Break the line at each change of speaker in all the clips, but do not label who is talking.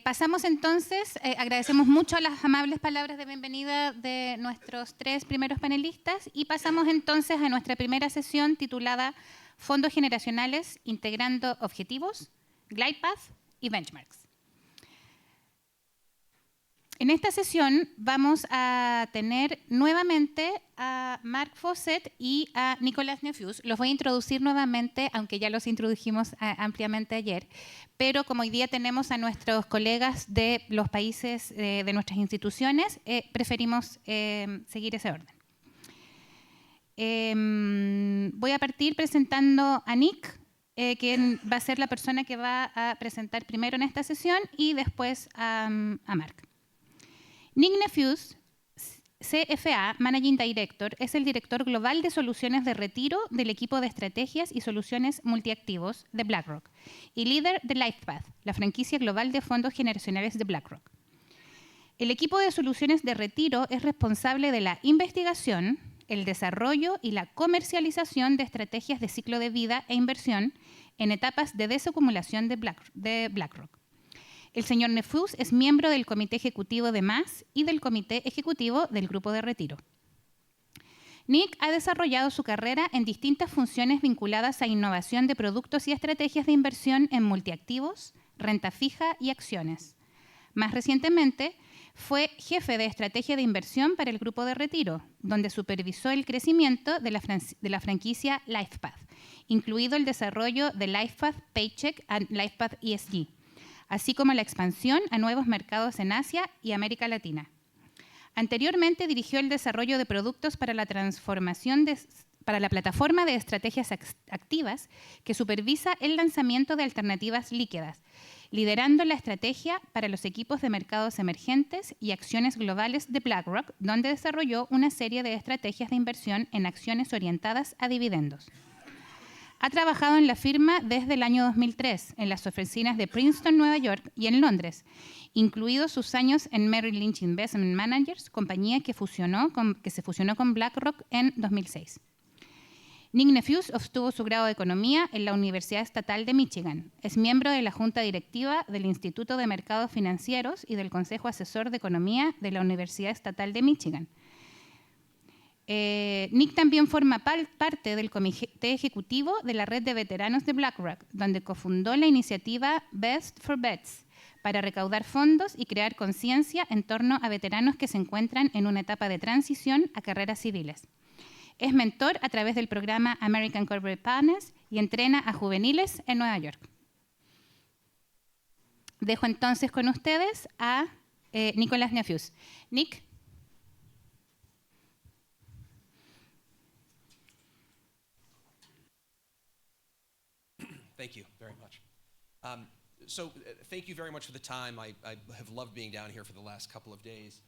Pasamos entonces, agradecemos mucho las amables palabras de bienvenida de nuestros 3 primeros panelistas y pasamos entonces a nuestra primera sesión titulada Fondos generacionales, integrando objetivos, glidepaths y benchmarks. En esta sesión vamos a tener nuevamente a Mark Fawcett y a Nicolas Nefouse. Los voy a introducir nuevamente, aunque ya los introdujimos ampliamente ayer, pero como hoy día tenemos a nuestros colegas de los países de nuestras instituciones, preferimos seguir ese orden. Voy a partir presentando a Nick, quien va a ser la persona que va a presentar primero en esta sesión, y después a Mark. Nick Nefouse, CFA, Managing Director, es el director global de soluciones de retiro del equipo de estrategias y soluciones multiactivos de BlackRock y líder de LifePath, la franquicia global de fondos generacionales de BlackRock. El equipo de soluciones de retiro es responsable de la investigación, el desarrollo y la comercialización de estrategias de ciclo de vida e inversión en etapas de desacumulación de BlackRock. El señor Nefouse es miembro del Comité Ejecutivo de MAS y del Comité Ejecutivo del Grupo de Retiro. Nick ha desarrollado su carrera en distintas funciones vinculadas a innovación de productos y estrategias de inversión en multiactivos, renta fija y acciones. Más recientemente, fue jefe de estrategia de inversión para el Grupo de Retiro, donde supervisó el crecimiento de la franquicia LifePath, incluido el desarrollo de LifePath Paycheck y LifePath ESG, así como la expansión a nuevos mercados en Asia y América Latina. Anteriormente dirigió el desarrollo de productos para la para la plataforma de estrategias activas que supervisa el lanzamiento de alternativas líquidas, liderando la estrategia para los equipos de mercados emergentes y acciones globales de BlackRock, donde desarrolló una serie de estrategias de inversión en acciones orientadas a dividendos. Ha trabajado en la firma desde el año 2003 en las oficinas de Princeton, Nueva York y en Londres, incluidos sus años en Merrill Lynch Investment Managers, compañía que se fusionó con BlackRock en 2006. Nick Nefouse obtuvo su grado de Economía en la Universidad Estatal de Michigan. Es miembro de la Junta Directiva del Instituto de Mercados Financieros y del Consejo Asesor de Economía de la Universidad Estatal de Michigan. Nick también forma parte del comité ejecutivo de la red de veteranos de BlackRock, donde cofundó la iniciativa Best for Vets para recaudar fondos y crear conciencia en torno a veteranos que se encuentran en una etapa de transición a carreras civiles. Es mentor a través del programa American Corporate Partners y entrena a juveniles en Nueva York. Dejo entonces con ustedes a Nicolas Nefouse. Nick.
Thank you very much. Thank you very much for the time. I have loved being down here for the last couple of days.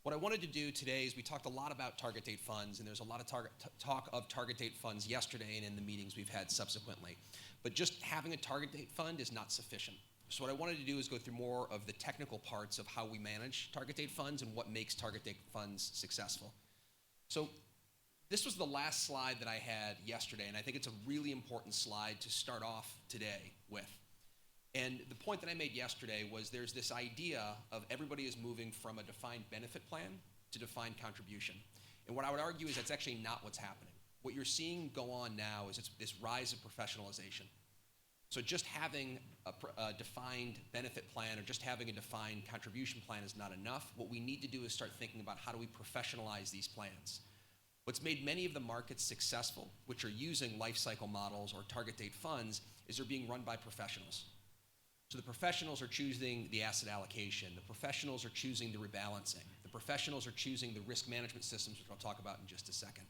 What I wanted to do today is we talked a lot about target date funds, and there's a lot of talk of target date funds yesterday and in the meetings we've had subsequently. But just having a target date fund is not sufficient. So what I wanted to do is go through more of the technical parts of how we manage target date funds and what makes target date funds successful. So this was the last slide that I had yesterday, and I think it's a really important slide to start off today with. And the point that I made yesterday was there's this idea of everybody is moving from a defined benefit plan to defined contribution. And what I would argue is that's actually not what's happening. What you're seeing go on now is it's this rise of professionalization. So just having a defined benefit plan or just having a defined contribution plan is not enough. What we need to do is start thinking about how do we professionalize these plans. What's made many of the markets successful, which are using life cycle models or target date funds, is they're being run by professionals. So the professionals are choosing the asset allocation. The professionals are choosing the rebalancing. The professionals are choosing the risk management systems, which I'll talk about in just a second.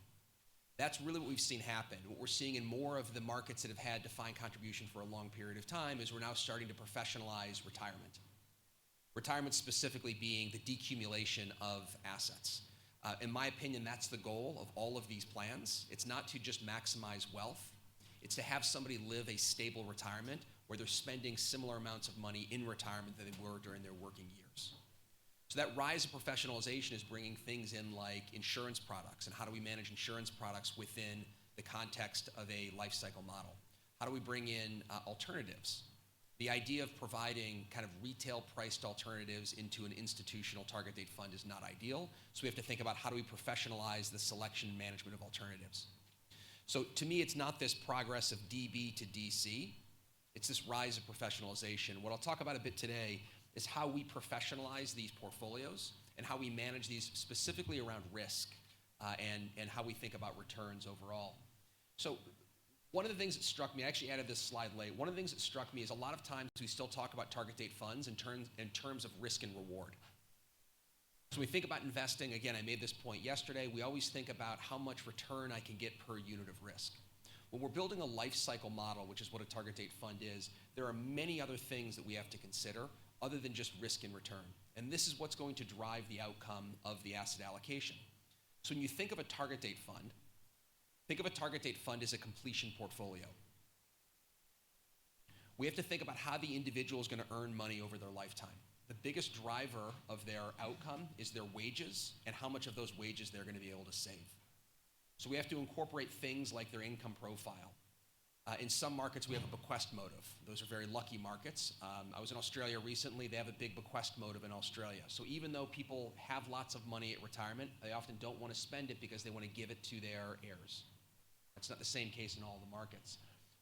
That's really what we've seen happen. What we're seeing in more of the markets that have had defined contribution for a long period of time is we're now starting to professionalize retirement. Retirement specifically being the decumulation of assets. In my opinion, that's the goal of all of these plans. It's not to just maximize wealth. It's to have somebody live a stable retirement where they're spending similar amounts of money in retirement than they were during their working years. So that rise of professionalization is bringing things in like insurance products and how do we manage insurance products within the context of a life cycle model? How do we bring in alternatives? The idea of providing kind of retail-priced alternatives into an institutional target date fund is not ideal. So we have to think about how do we professionalize the selection and management of alternatives. So to me, it's not this progress of DB to DC. It's this rise of professionalization. What I'll talk about a bit today is how we professionalize these portfolios and how we manage these specifically around risk and how we think about returns overall. So one of the things that struck me, I actually added this slide late, one of the things that struck me is a lot of times we still talk about target date funds in terms of risk and reward. So when we think about investing, again, I made this point yesterday, we always think about how much return I can get per unit of risk. When we're building a life cycle model, which is what a target date fund is, there are many other things that we have to consider other than just risk and return. And this is what's going to drive the outcome of the asset allocation. So when you think of a target date fund, think of a target date fund as a completion portfolio. We have to think about how the individual is going to earn money over their lifetime. The biggest driver of their outcome is their wages and how much of those wages they're going to be able to save. So we have to incorporate things like their income profile. In some markets, we have a bequest motive. Those are very lucky markets. I was in Australia recently. They have a big bequest motive in Australia. So even though people have lots of money at retirement, they often don't want to spend it because they want to give it to their heirs. That's not the same case in all the markets.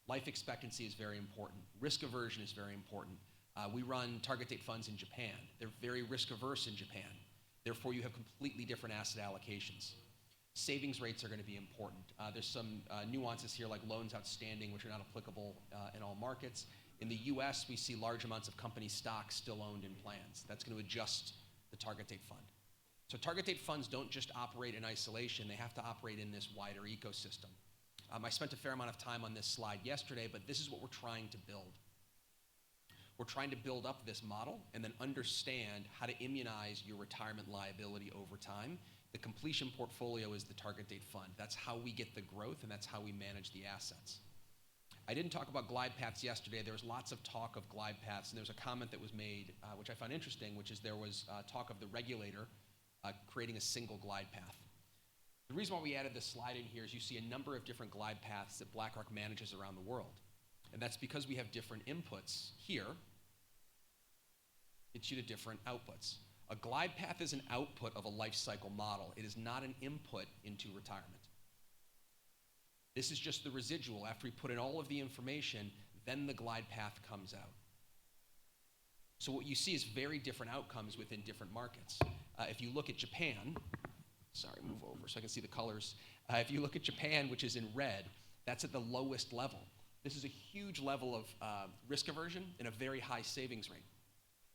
Life expectancy is very important. Risk aversion is very important. We run target date funds in Japan. They're very risk averse in Japan. Therefore, you have completely different asset allocations. Savings rates are going to be important. There's some nuances here like loans outstanding, which are not applicable in all markets. In the US, we see large amounts of company stocks still owned in plans. That's going to adjust the target date fund. So target date funds don't just operate in isolation. They have to operate in this wider ecosystem. I spent a fair amount of time on this slide yesterday, but this is what we're trying to build. We're trying to build up this model and then understand how to immunize your retirement liability over time. The completion portfolio is the target date fund. That's how we get the growth, and that's how we manage the assets. I didn't talk about glide paths yesterday. There was lots of talk of glide paths, and there was a comment that was made, which I found interesting, which is there was talk of the regulator creating a single glide path. The reason why we added this slide in here is you see a number of different glide paths that BlackRock manages around the world. And that's because we have different inputs here. Gets you to different outputs. A glide path is an output of a life cycle model. It is not an input into retirement. This is just the residual. After we put in all of the information, then the glide path comes out. So what you see is very different outcomes within different markets. If you look at Japan, sorry, move over so I can see the colors. If you look at Japan, which is in red, that's at the lowest level. This is a huge level of risk aversion and a very high savings rate.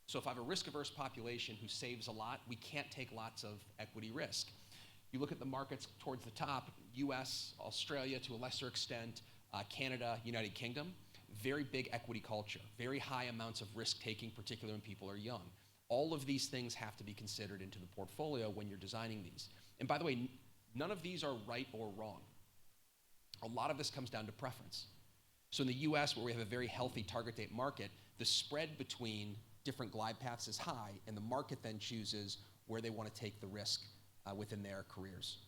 So if I have a risk-averse population who saves a lot, we can't take lots of equity risk. You look at the markets towards the top, US, Australia to a lesser extent, Canada, United Kingdom, very big equity culture, very high amounts of risk-taking, particularly when people are young. All of these things have to be considered into the portfolio when you're designing these. And by the way, none of these are right or wrong. A lot of this comes down to preference. So in the US, where we have a very healthy target date market, the spread between different glide paths is high, and the market then chooses where they want to take the risk within their careers.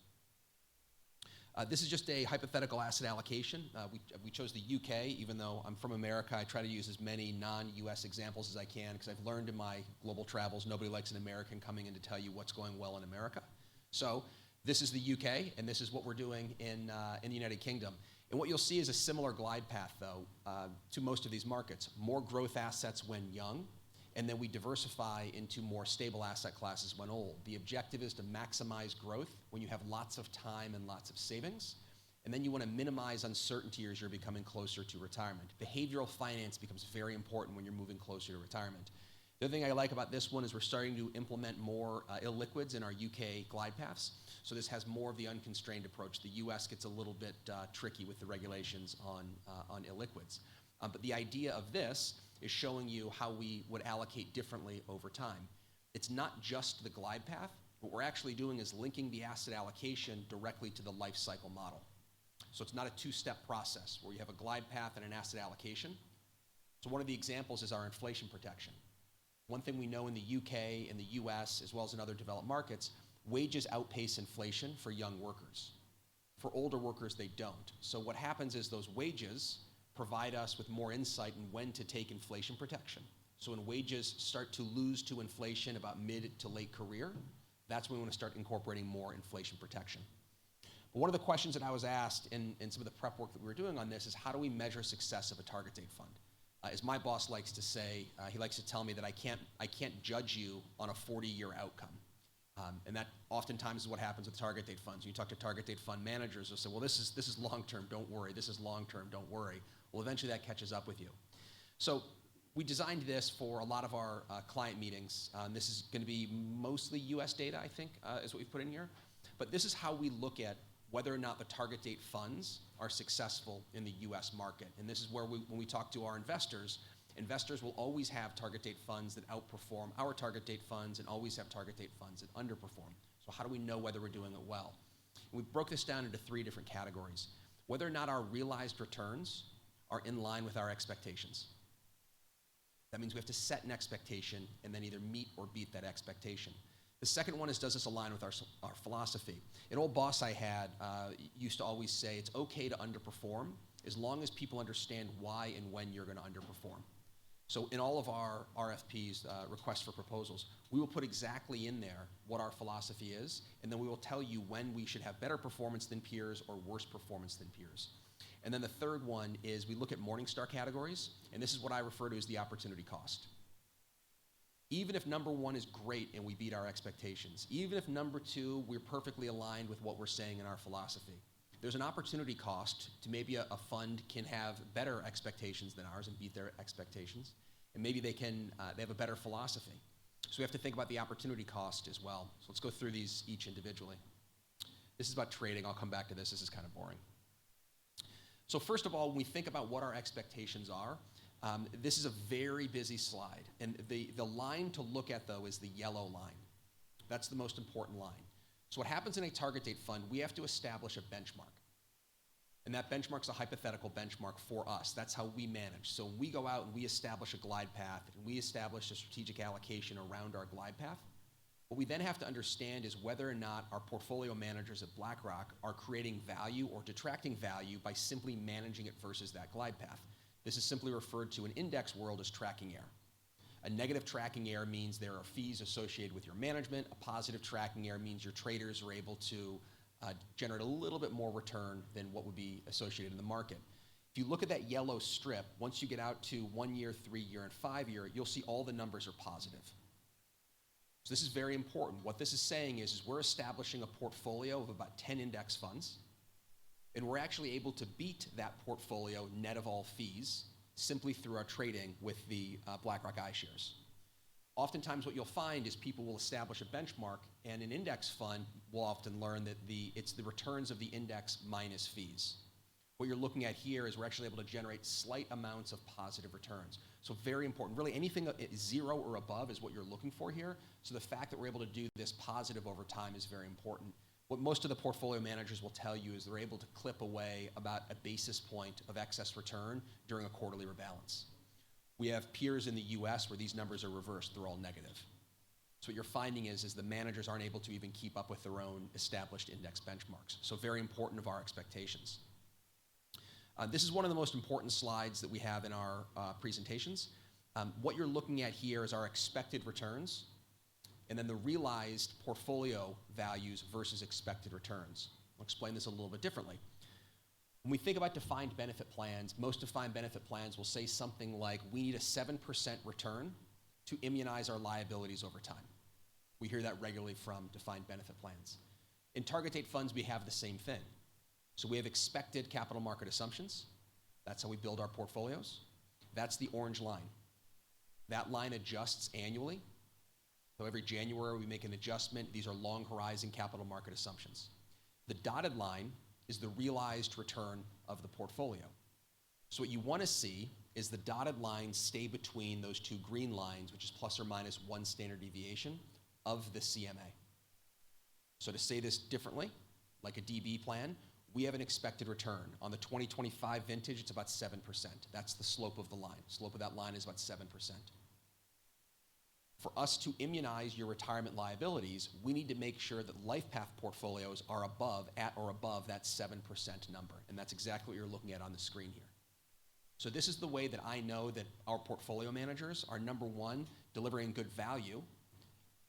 This is just a hypothetical asset allocation. We chose the UK, even though I'm from America. I try to use as many non-US examples as I can because I've learned in my global travels, nobody likes an American coming in to tell you what's going well in America. So this is the UK, and this is what we're doing in the United Kingdom. And what you'll see is a similar glide path, though, to most of these markets. More growth assets when young, and then we diversify into more stable asset classes when old. The objective is to maximize growth when you have lots of time and lots of savings, and then you want to minimize uncertainty as you're becoming closer to retirement. Behavioral finance becomes very important when you're moving closer to retirement. The other thing I like about this one is we're starting to implement more illiquids in our UK glide paths. So this has more of the unconstrained approach. The US gets a little bit tricky with the regulations on illiquids. But the idea of this is showing you how we would allocate differently over time. It's not just the glide path. What we're actually doing is linking the asset allocation directly to the life cycle model. So it's not a two-step process where you have a glide path and an asset allocation. So one of the examples is our inflation protection. One thing we know in the UK and the US, as well as in other developed markets, wages outpace inflation for young workers. For older workers, they don't. So what happens is those wages provide us with more insight in when to take inflation protection. So when wages start to lose to inflation about mid to late career, that's when we want to start incorporating more inflation protection. But one of the questions that I was asked in some of the prep work that we were doing on this is, how do we measure success of a target date fund? As my boss likes to say, he likes to tell me that I can't judge you on a 40-year outcome. And that oftentimes is what happens with target date funds. When you talk to target date fund managers, they'll say, well, this is long-term, don't worry. This is long-term, don't worry. Well, eventually that catches up with you. So we designed this for a lot of our client meetings. This is going to be mostly US data, I think, is what we've put in here. But this is how we look at whether or not the target date funds are successful in the US market. And this is where when we talk to our investors, investors will always have target date funds that outperform our target date funds and always have target date funds that underperform. So how do we know whether we're doing it well? And we broke this down into 3 different categories. Whether or not our realized returns are in line with our expectations. That means we have to set an expectation and then either meet or beat that expectation. The second one is, does this align with our philosophy? An old boss I had used to always say, it's okay to underperform as long as people understand why and when you're going to underperform. So in all of our RFPs, requests for proposals, we will put exactly in there what our philosophy is, and then we will tell you when we should have better performance than peers or worse performance than peers. And then the third one is we look at Morningstar categories, and this is what I refer to as the opportunity cost. Even if number 1 is great and we beat our expectations, even if number 2, we're perfectly aligned with what we're saying in our philosophy, there's an opportunity cost to maybe a fund can have better expectations than ours and beat their expectations, and maybe they have a better philosophy. So we have to think about the opportunity cost as well. So let's go through these each individually. This is about trading. I'll come back to this. This is kind of boring. So first of all, when we think about what our expectations are, this is a very busy slide. And the line to look at, though, is the yellow line. That's the most important line. So what happens in a target date fund, we have to establish a benchmark. And that benchmark's a hypothetical benchmark for us. That's how we manage. So we go out and we establish a glide path, and we establish a strategic allocation around our glide path. What we then have to understand is whether or not our portfolio managers at BlackRock are creating value or detracting value by simply managing it versus that glide path. This is simply referred to in index world as tracking error. A negative tracking error means there are fees associated with your management. A positive tracking error means your traders are able to generate a little bit more return than what would be associated in the market. If you look at that yellow strip, once you get out to 1 year, 3 year, and 5 year, you'll see all the numbers are positive. So this is very important. What this is saying is we're establishing a portfolio of about 10 index funds, and we're actually able to beat that portfolio net of all fees simply through our trading with the BlackRock iShares. Oftentimes what you'll find is people will establish a benchmark, and an index fund will often learn that it's the returns of the index minus fees. What you're looking at here is we're actually able to generate slight amounts of positive returns. So very important. Really anything 0 or above is what you're looking for here. So the fact that we're able to do this positive over time is very important. What most of the portfolio managers will tell you is they're able to clip away about a basis point of excess return during a quarterly rebalance. We have peers in the US where these numbers are reversed. They're all negative. So what you're finding is the managers aren't able to even keep up with their own established index benchmarks. So very important of our expectations. This is one of the most important slides that we have in our presentations. What you're looking at here is our expected returns, and then the realized portfolio values versus expected returns. I'll explain this a little bit differently. When we think about defined benefit plans, most defined benefit plans will say something like, we need a 7% return to immunize our liabilities over time. We hear that regularly from defined benefit plans. In target date funds, we have the same thing. So we have expected capital market assumptions. That's how we build our portfolios. That's the orange line. That line adjusts annually. So every January we make an adjustment. These are long horizon capital market assumptions. The dotted line is the realized return of the portfolio. So what you want to see is the dotted line stay between those 2 green lines, which is plus or minus 1 standard deviation of the CMA. So to say this differently, like a DB plan, we have an expected return. On the 2025 vintage, it's about 7%. That's the slope of the line. Slope of that line is about 7%. For us to immunize your retirement liabilities, we need to make sure that LifePath portfolios are at or above that 7% number. And that's exactly what you're looking at on the screen here. So this is the way that I know that our portfolio managers are, number one, delivering good value,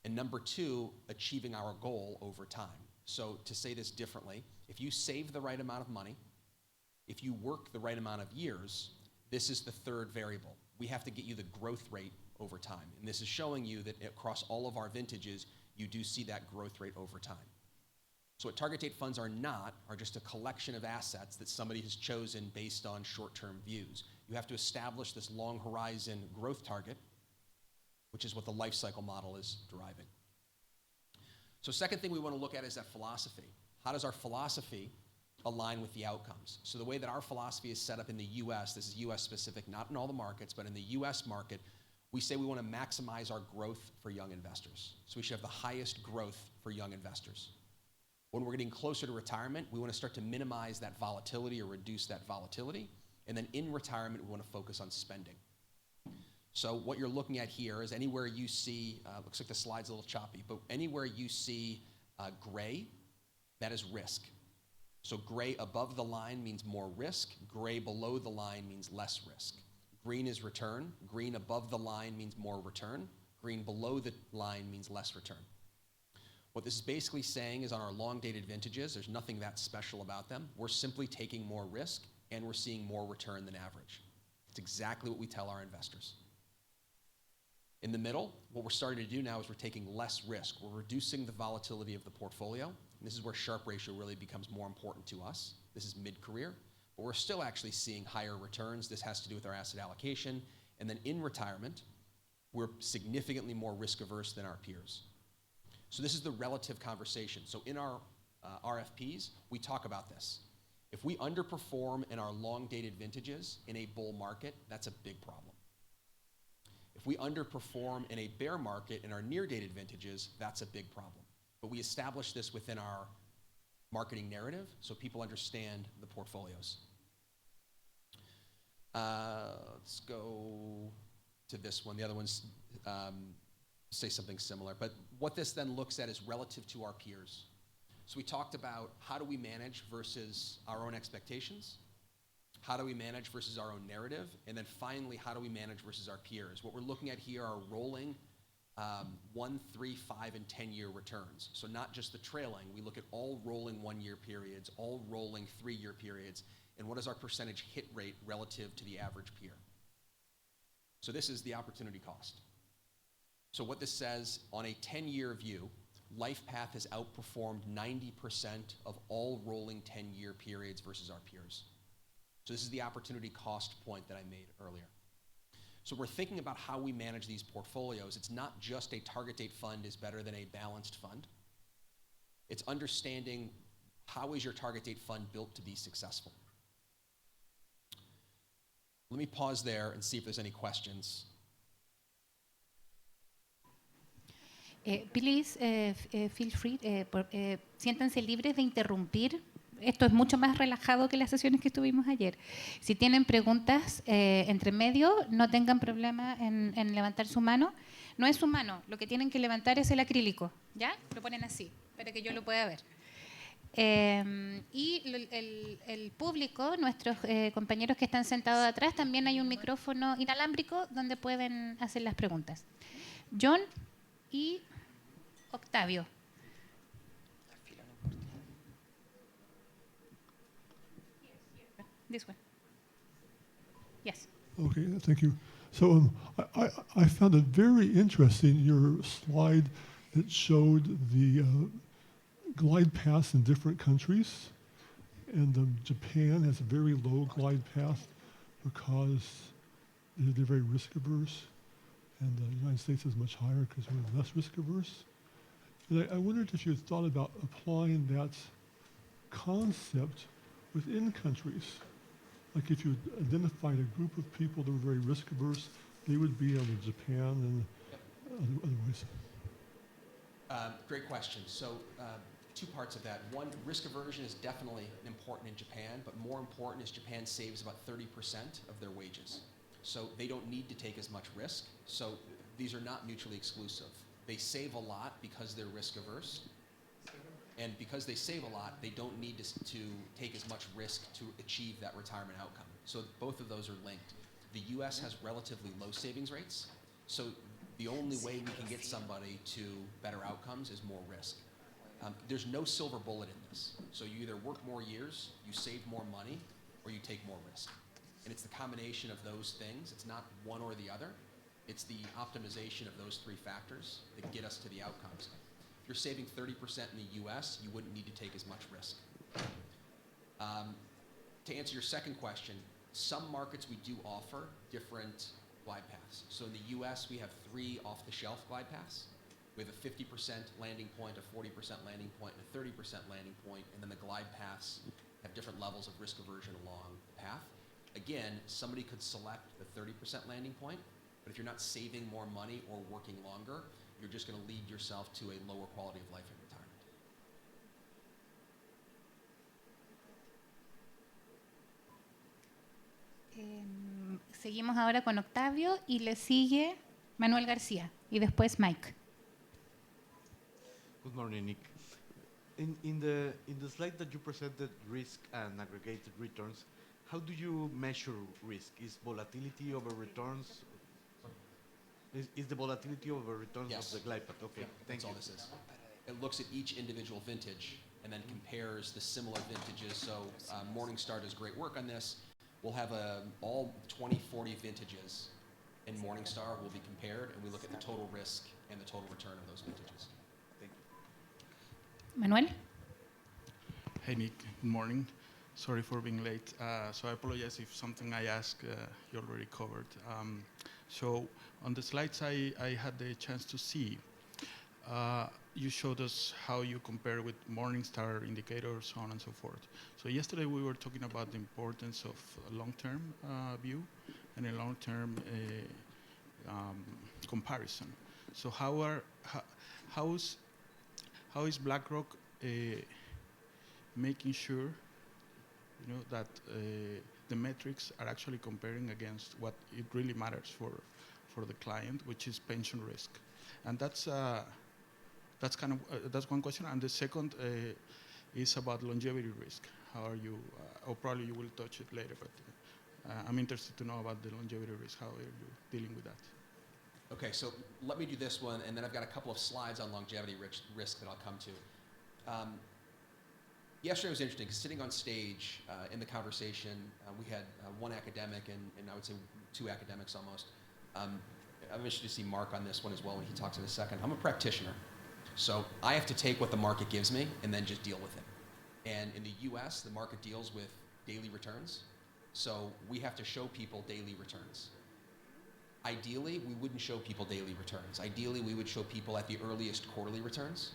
and number two, achieving our goal over time. So to say this differently, if you save the right amount of money, if you work the right amount of years, this is the third variable. We have to get you the growth rate over time. And this is showing you that across all of our vintages, you do see that growth rate over time. So what target date funds are not are just a collection of assets that somebody has chosen based on short-term views. You have to establish this long horizon growth target, which is what the life cycle model is deriving. So second thing we want to look at is that philosophy. How does our philosophy align with the outcomes? So the way that our philosophy is set up in the US, this is US specific, not in all the markets, but in the US market, we say we want to maximize our growth for young investors. So we should have the highest growth for young investors. When we're getting closer to retirement, we want to start to minimize that volatility or reduce that volatility. And then in retirement, we want to focus on spending. So what you're looking at here is anywhere you see, looks like the slide's a little choppy, but anywhere you see gray, that is risk. So gray above the line means more risk. Gray below the line means less risk. Green is return. Green above the line means more return. Green below the line means less return. What this is basically saying is on our long-dated vintages, there's nothing that special about them. We're simply taking more risk, and we're seeing more return than average. It's exactly what we tell our investors. In the middle, what we're starting to do now is we're taking less risk. We're reducing the volatility of the portfolio. And this is where Sharpe ratio really becomes more important to us. This is mid-career, but we're still actually seeing higher returns. This has to do with our asset allocation. And then in retirement, we're significantly more risk-averse than our peers. So this is the relative conversation. So in our RFPs, we talk about this. If we underperform in our long-dated vintages in a bull market, that's a big problem. If we underperform in a bear market in our near-dated vintages, that's a big problem. But we establish this within our marketing narrative so people understand the portfolios. Let's go to this one. The other one's say something similar. But what this then looks at is relative to our peers. So we talked about how do we manage versus our own expectations, how do we manage versus our own narrative, and then finally, how do we manage versus our peers? What we're looking at here are rolling 1, 3, 5, and 10-year returns. So not just the trailing. We look at all rolling 1-year periods, all rolling 3-year periods, and what is our percentage hit rate relative to the average peer? So this is the opportunity cost. So what this says, on a 10-year view, LifePath has outperformed 90% of all rolling 10-year periods versus our peers. So this is the opportunity cost point that I made earlier. So we're thinking about how we manage these portfolios. It's not just a target date fund is better than a balanced fund. It's understanding how is your target date fund built to be successful. Let me pause there and see if there's any questions.
Please feel free, siéntanse libres de interrumpir. Esto es mucho más relajado que las sesiones que estuvimos ayer. Si tienen preguntas entre medio, no tengan problema en levantar su mano. No es su mano, lo que tienen que levantar es el acrílico, ¿ya? Lo ponen así, para que yo lo pueda ver. Y el público, nuestros compañeros que están sentados atrás, también hay un micrófono inalámbrico donde pueden hacer las preguntas. John y Octavio. This one. Yes.
Okay, thank you. So I found it very interesting, your slide that showed the glide paths in different countries. And Japan has a very low glide path because they're very risk averse. And the United States is much higher because we're less risk averse. And I wondered if you had thought about applying that concept within countries. Like if you identified a group of people that were very risk averse, they would be on Japan and otherwise.
Great question. So two parts of that. One, risk aversion is definitely important in Japan, but more important is Japan saves about 30% of their wages. So they don't need to take as much risk. So these are not mutually exclusive. They save a lot because they're risk averse, And because they save a lot, they don't need to take as much risk to achieve that retirement outcome. So both of those are linked. The US has relatively low savings rates, so the only way we can get somebody to better outcomes is more risk. There's no silver bullet in this. So you either work more years, you save more money, or you take more risk. And it's the combination of those things. It's not one or the other. It's the optimization of those three factors that get us to the outcomes. If you're saving 30% in the US, you wouldn't need to take as much risk. To answer your second question, some markets we do offer different glide paths. So in the US, we have 3 off-the-shelf glide paths. We have a 50% landing point, a 40% landing point, and a 30% landing point, and then the glide paths have different levels of risk aversion along the path. Again, somebody could select the 30% landing point, but if you're not saving more money or working longer, you're just going to lead yourself to a lower quality of life in retirement.
Seguimos ahora con Octavio y le sigue Manuel García y después Mike.
Good morning, Nick. In the slide that you presented, risk and aggregated returns, how do you measure risk? Is volatility over returns? Is the volatility over returns
Yes.
of the glide path? Okay, thank
That's
you.
all this is. It looks at each individual vintage and then compares the similar vintages. So Morningstar does great work on this. We'll have all 20, 40 vintages in Morningstar will be compared, and we look at the total risk and the total return of those vintages.
Thank you.
Manuel.
Hey Nick, good morning. Sorry for being late. So I apologize if something I asked you already covered. So on the slides I had the chance to see, you showed us how you compare with Morningstar indicators, so on and so forth. So yesterday we were talking about the importance of a long-term view and a long-term comparison. So how is BlackRock making sure, you know, that the metrics are actually comparing against what it really matters for the client, which is pension risk? And that's kind of that's one question. And the second is about longevity risk. How are you? Or probably you will touch it later, but I'm interested to know about the longevity risk. How are you dealing with that?
Okay, so let me do this one, and then I've got a couple of slides on longevity risk that I'll come to. Yesterday was interesting, because sitting on stage in the conversation, we had one academic and I would say 2 academics almost. I'm interested to see Mark on this one as well when he talks in a second. I'm a practitioner, so I have to take what the market gives me and then just deal with it. And in the US, the market deals with daily returns, so we have to show people daily returns. Ideally, we wouldn't show people daily returns. Ideally, we would show people at the earliest quarterly returns.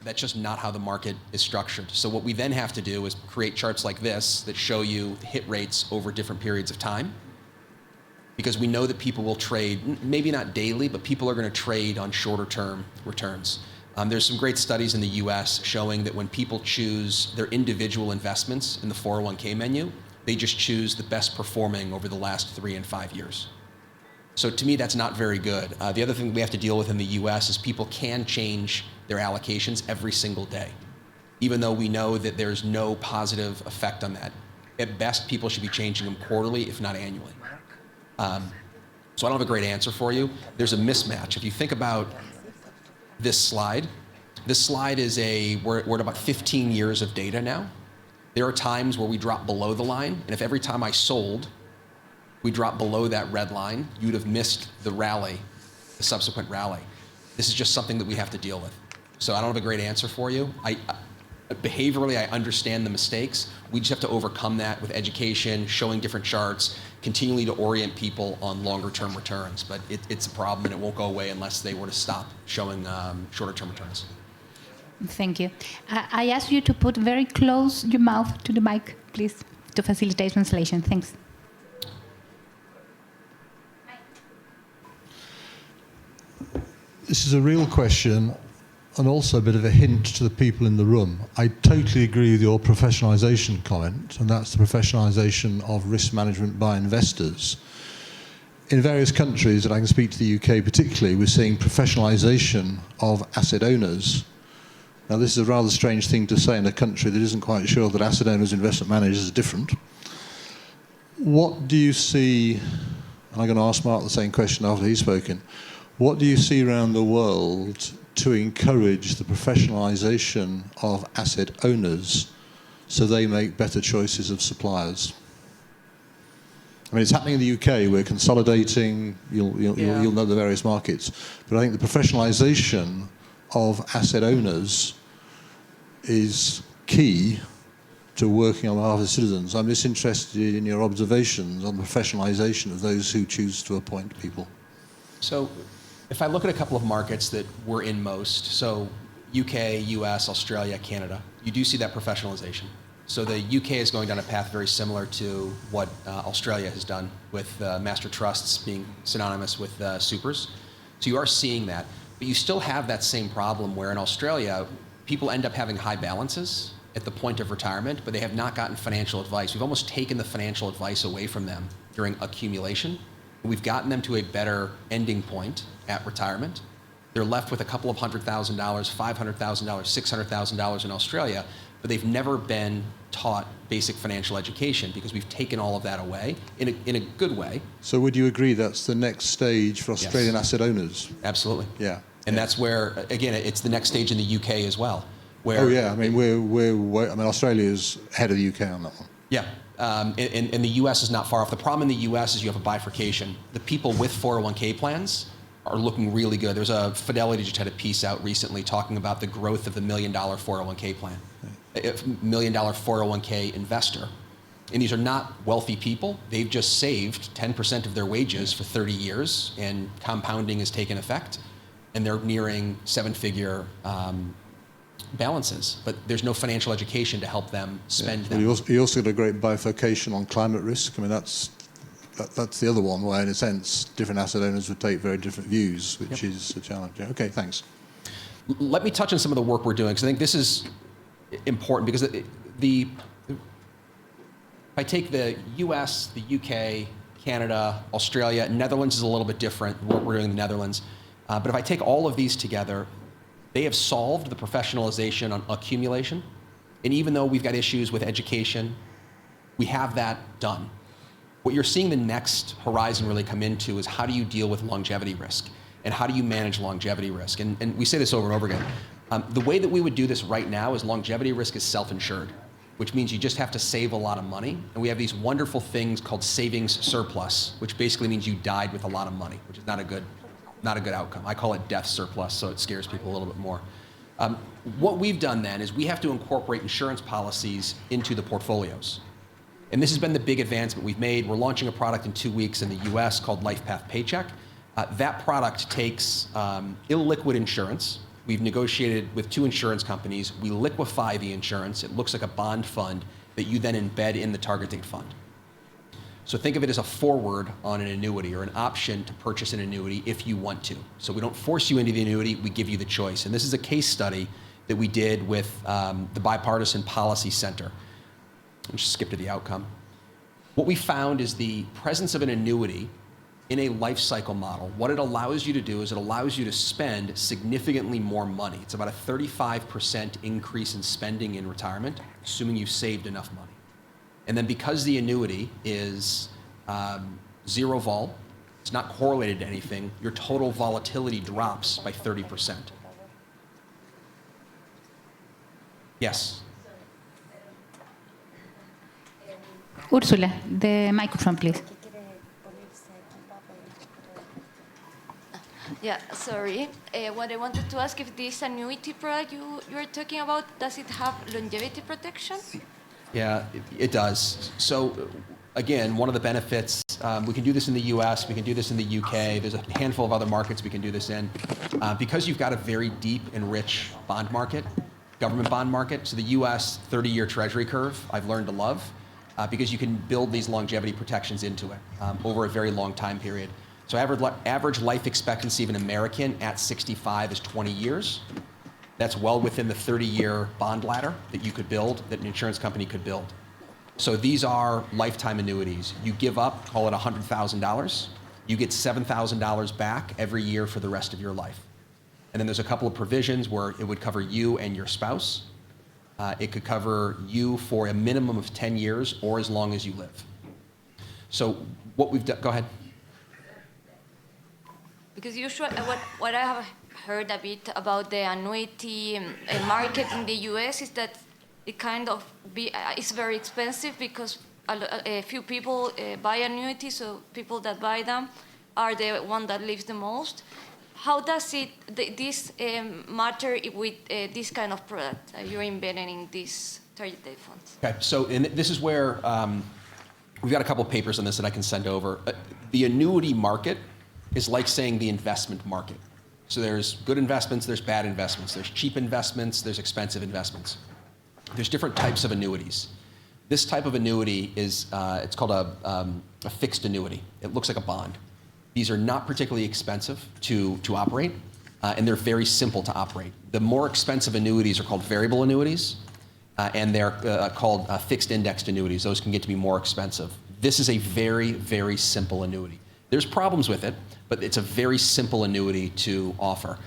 That's just not how the market is structured. So what we then have to do is create charts like this that show you hit rates over different periods of time, because we know that people will trade, maybe not daily, but people are going to trade on shorter term returns. There's some great studies in the US showing that when people choose their individual investments in the 401k menu, they just choose the best performing over the last 3 and 5 years. So to me, that's not very good. The other thing we have to deal with in the US is people can change their allocations every single day, even though we know that there's no positive effect on that. At best, people should be changing them quarterly, if not annually. So I don't have a great answer for you. There's a mismatch. If you think about this slide is we're at about 15 years of data now. There are times where we drop below the line, and if every time I sold, we drop below that red line, you'd have missed the rally, the subsequent rally. This is just something that we have to deal with. So I don't have a great answer for you. Behaviorally, I understand the mistakes. We just have to overcome that with education, showing different charts, continually to orient people on longer term returns. But it's a problem, and it won't go away unless they were to stop showing shorter term returns.
Thank you. I ask you to put very close your mouth to the mic, please, to facilitate translation. Thanks.
This is a real question and also a bit of a hint to the people in the room. I totally agree with your professionalisation comment, and that's the professionalisation of risk management by investors. In various countries, and I can speak to the UK particularly, we're seeing professionalisation of asset owners, Now, this is a rather strange thing to say in a country that isn't quite sure that asset owners and investment managers are different. What do you see, and I'm going to ask Mark the same question after he's spoken, what do you see around the world to encourage the professionalisation of asset owners so they make better choices of suppliers? I mean, it's happening in the UK. We're consolidating. You'll know the various markets. But I think the professionalisation of asset owners is key to working on behalf of citizens. I'm just interested in your observations on the professionalisation of those who choose to appoint people.
So if I look at a couple of markets that we're in most, so UK, US, Australia, Canada, you do see that professionalization. So the UK is going down a path very similar to what Australia has done with master trusts being synonymous with supers. So you are seeing that, but you still have that same problem where in Australia, people end up having high balances at the point of retirement, but they have not gotten financial advice. We've almost taken the financial advice away from them during accumulation. We've gotten them to a better ending point at retirement. They're left with a couple of $100,000, $500,000, $600,000 in Australia, but they've never been taught basic financial education because we've taken all of that away in a good way.
So would you agree that's the next stage for Australian asset owners?
Absolutely.
Yeah.
And that's where, again, it's the next stage in the UK as well. Where,
oh yeah, I mean Australia's ahead of the UK on that one.
Yeah, and the US is not far off. The problem in the US is you have a bifurcation. The people with 401k plans are looking really good. There's a Fidelity just had a piece out recently talking about the growth of the $1 million 401k plan. $1 million 401k investor. And these are not wealthy people. They've just saved 10% of their wages for 30 years and compounding has taken effect. And they're nearing seven-figure balances, but there's no financial education to help them spend them.
You also got a great bifurcation on climate risk. I mean, that's the other one where, in a sense, different asset owners would take very different views, which is a challenge. Yeah. Okay, thanks.
Let me touch on some of the work we're doing, because I think this is important, because if I take the US, the UK, Canada, Australia, Netherlands is a little bit different, the work we're doing in the Netherlands. But if I take all of these together, they have solved the professionalization on accumulation. And even though we've got issues with education, we have that done. What you're seeing the next horizon really come into is how do you deal with longevity risk? And how do you manage longevity risk? And we say this over and over again. The way that we would do this right now is longevity risk is self-insured, which means you just have to save a lot of money. And we have these wonderful things called savings surplus, which basically means you died with a lot of money, which is not a good outcome. I call it death surplus, so it scares people a little bit more. What we've done then is we have to incorporate insurance policies into the portfolios. And this has been the big advancement we've made. We're launching a product in 2 weeks in the US called LifePath Paycheck. That product takes illiquid insurance. We've negotiated with 2 insurance companies. We liquefy the insurance. It looks like a bond fund that you then embed in the target date fund. So think of it as a forward on an annuity or an option to purchase an annuity if you want to. So we don't force you into the annuity, we give you the choice. And this is a case study that we did with the Bipartisan Policy Center. I'll just skip to the outcome. What we found is the presence of an annuity in a life cycle model. What it allows you to do is it allows you to spend significantly more money. It's about a 35% increase in spending in retirement, assuming you've saved enough money. And then because the annuity is zero vol, it's not correlated to anything, your total volatility drops by 30%. Yes?
Ursula, the microphone, please.
Yeah, sorry. What I wanted to ask, if this annuity product you're talking about, does it have longevity protection?
Yeah, it does. So again, one of the benefits, we can do this in the US, we can do this in the UK, there's a handful of other markets we can do this in. Because you've got a very deep and rich bond market, government bond market, so the US 30-year treasury curve, I've learned to love, because you can build these longevity protections into it over a very long time period. So average life expectancy of an American at 65 is 20 years. That's well within the 30-year bond ladder that you could build, that an insurance company could build. So these are lifetime annuities. You give up, call it $100,000. You get $7,000 back every year for the rest of your life. And then there's a couple of provisions where it would cover you and your spouse. It could cover you for a minimum of 10 years or as long as you live. So what we've done, go ahead.
Because usually, what I have heard a bit about the annuity market in the US is that it kind of it's very expensive because a few people buy annuities, so people that buy them are the one that lives the most. How does this matter with this kind of product you're embedding in these target date funds?
Okay, so this is where we've got a couple of papers on this that I can send over. The annuity market is like saying the investment market. So there's good investments, there's bad investments, there's cheap investments, there's expensive investments. There's different types of annuities. This type of annuity is, it's called a fixed annuity. It looks like a bond. These are not particularly expensive to operate, and they're very simple to operate. The more expensive annuities are called variable annuities, and they're called fixed indexed annuities. Those can get to be more expensive. This is a very, very simple annuity. There's problems with it, but it's a very simple annuity to offer.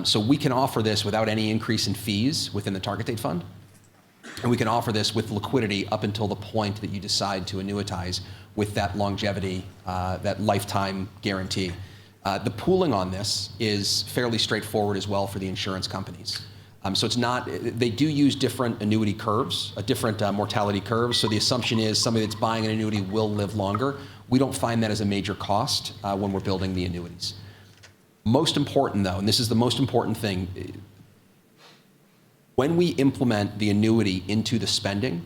So we can offer this without any increase in fees within the target date fund. And we can offer this with liquidity up until the point that you decide to annuitize with that longevity, that lifetime guarantee. The pooling on this is fairly straightforward as well for the insurance companies. So it's not, they do use different annuity curves, different mortality curves. So the assumption is somebody that's buying an annuity will live longer. We don't find that as a major cost when we're building the annuities. Most important though, and this is the most important thing, when we implement the annuity into the spending,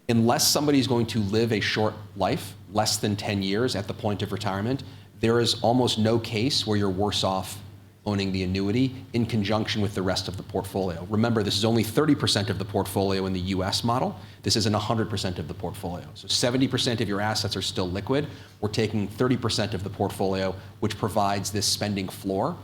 unless somebody's going to live a short life, less than 10 years at the point of retirement, there is almost no case where you're worse off owning the annuity in conjunction with the rest of the portfolio. Remember, this is only 30% of the portfolio in the US model. This isn't 100% of the portfolio. So 70% of your assets are still liquid. We're taking 30% of the portfolio, which provides this spending floor.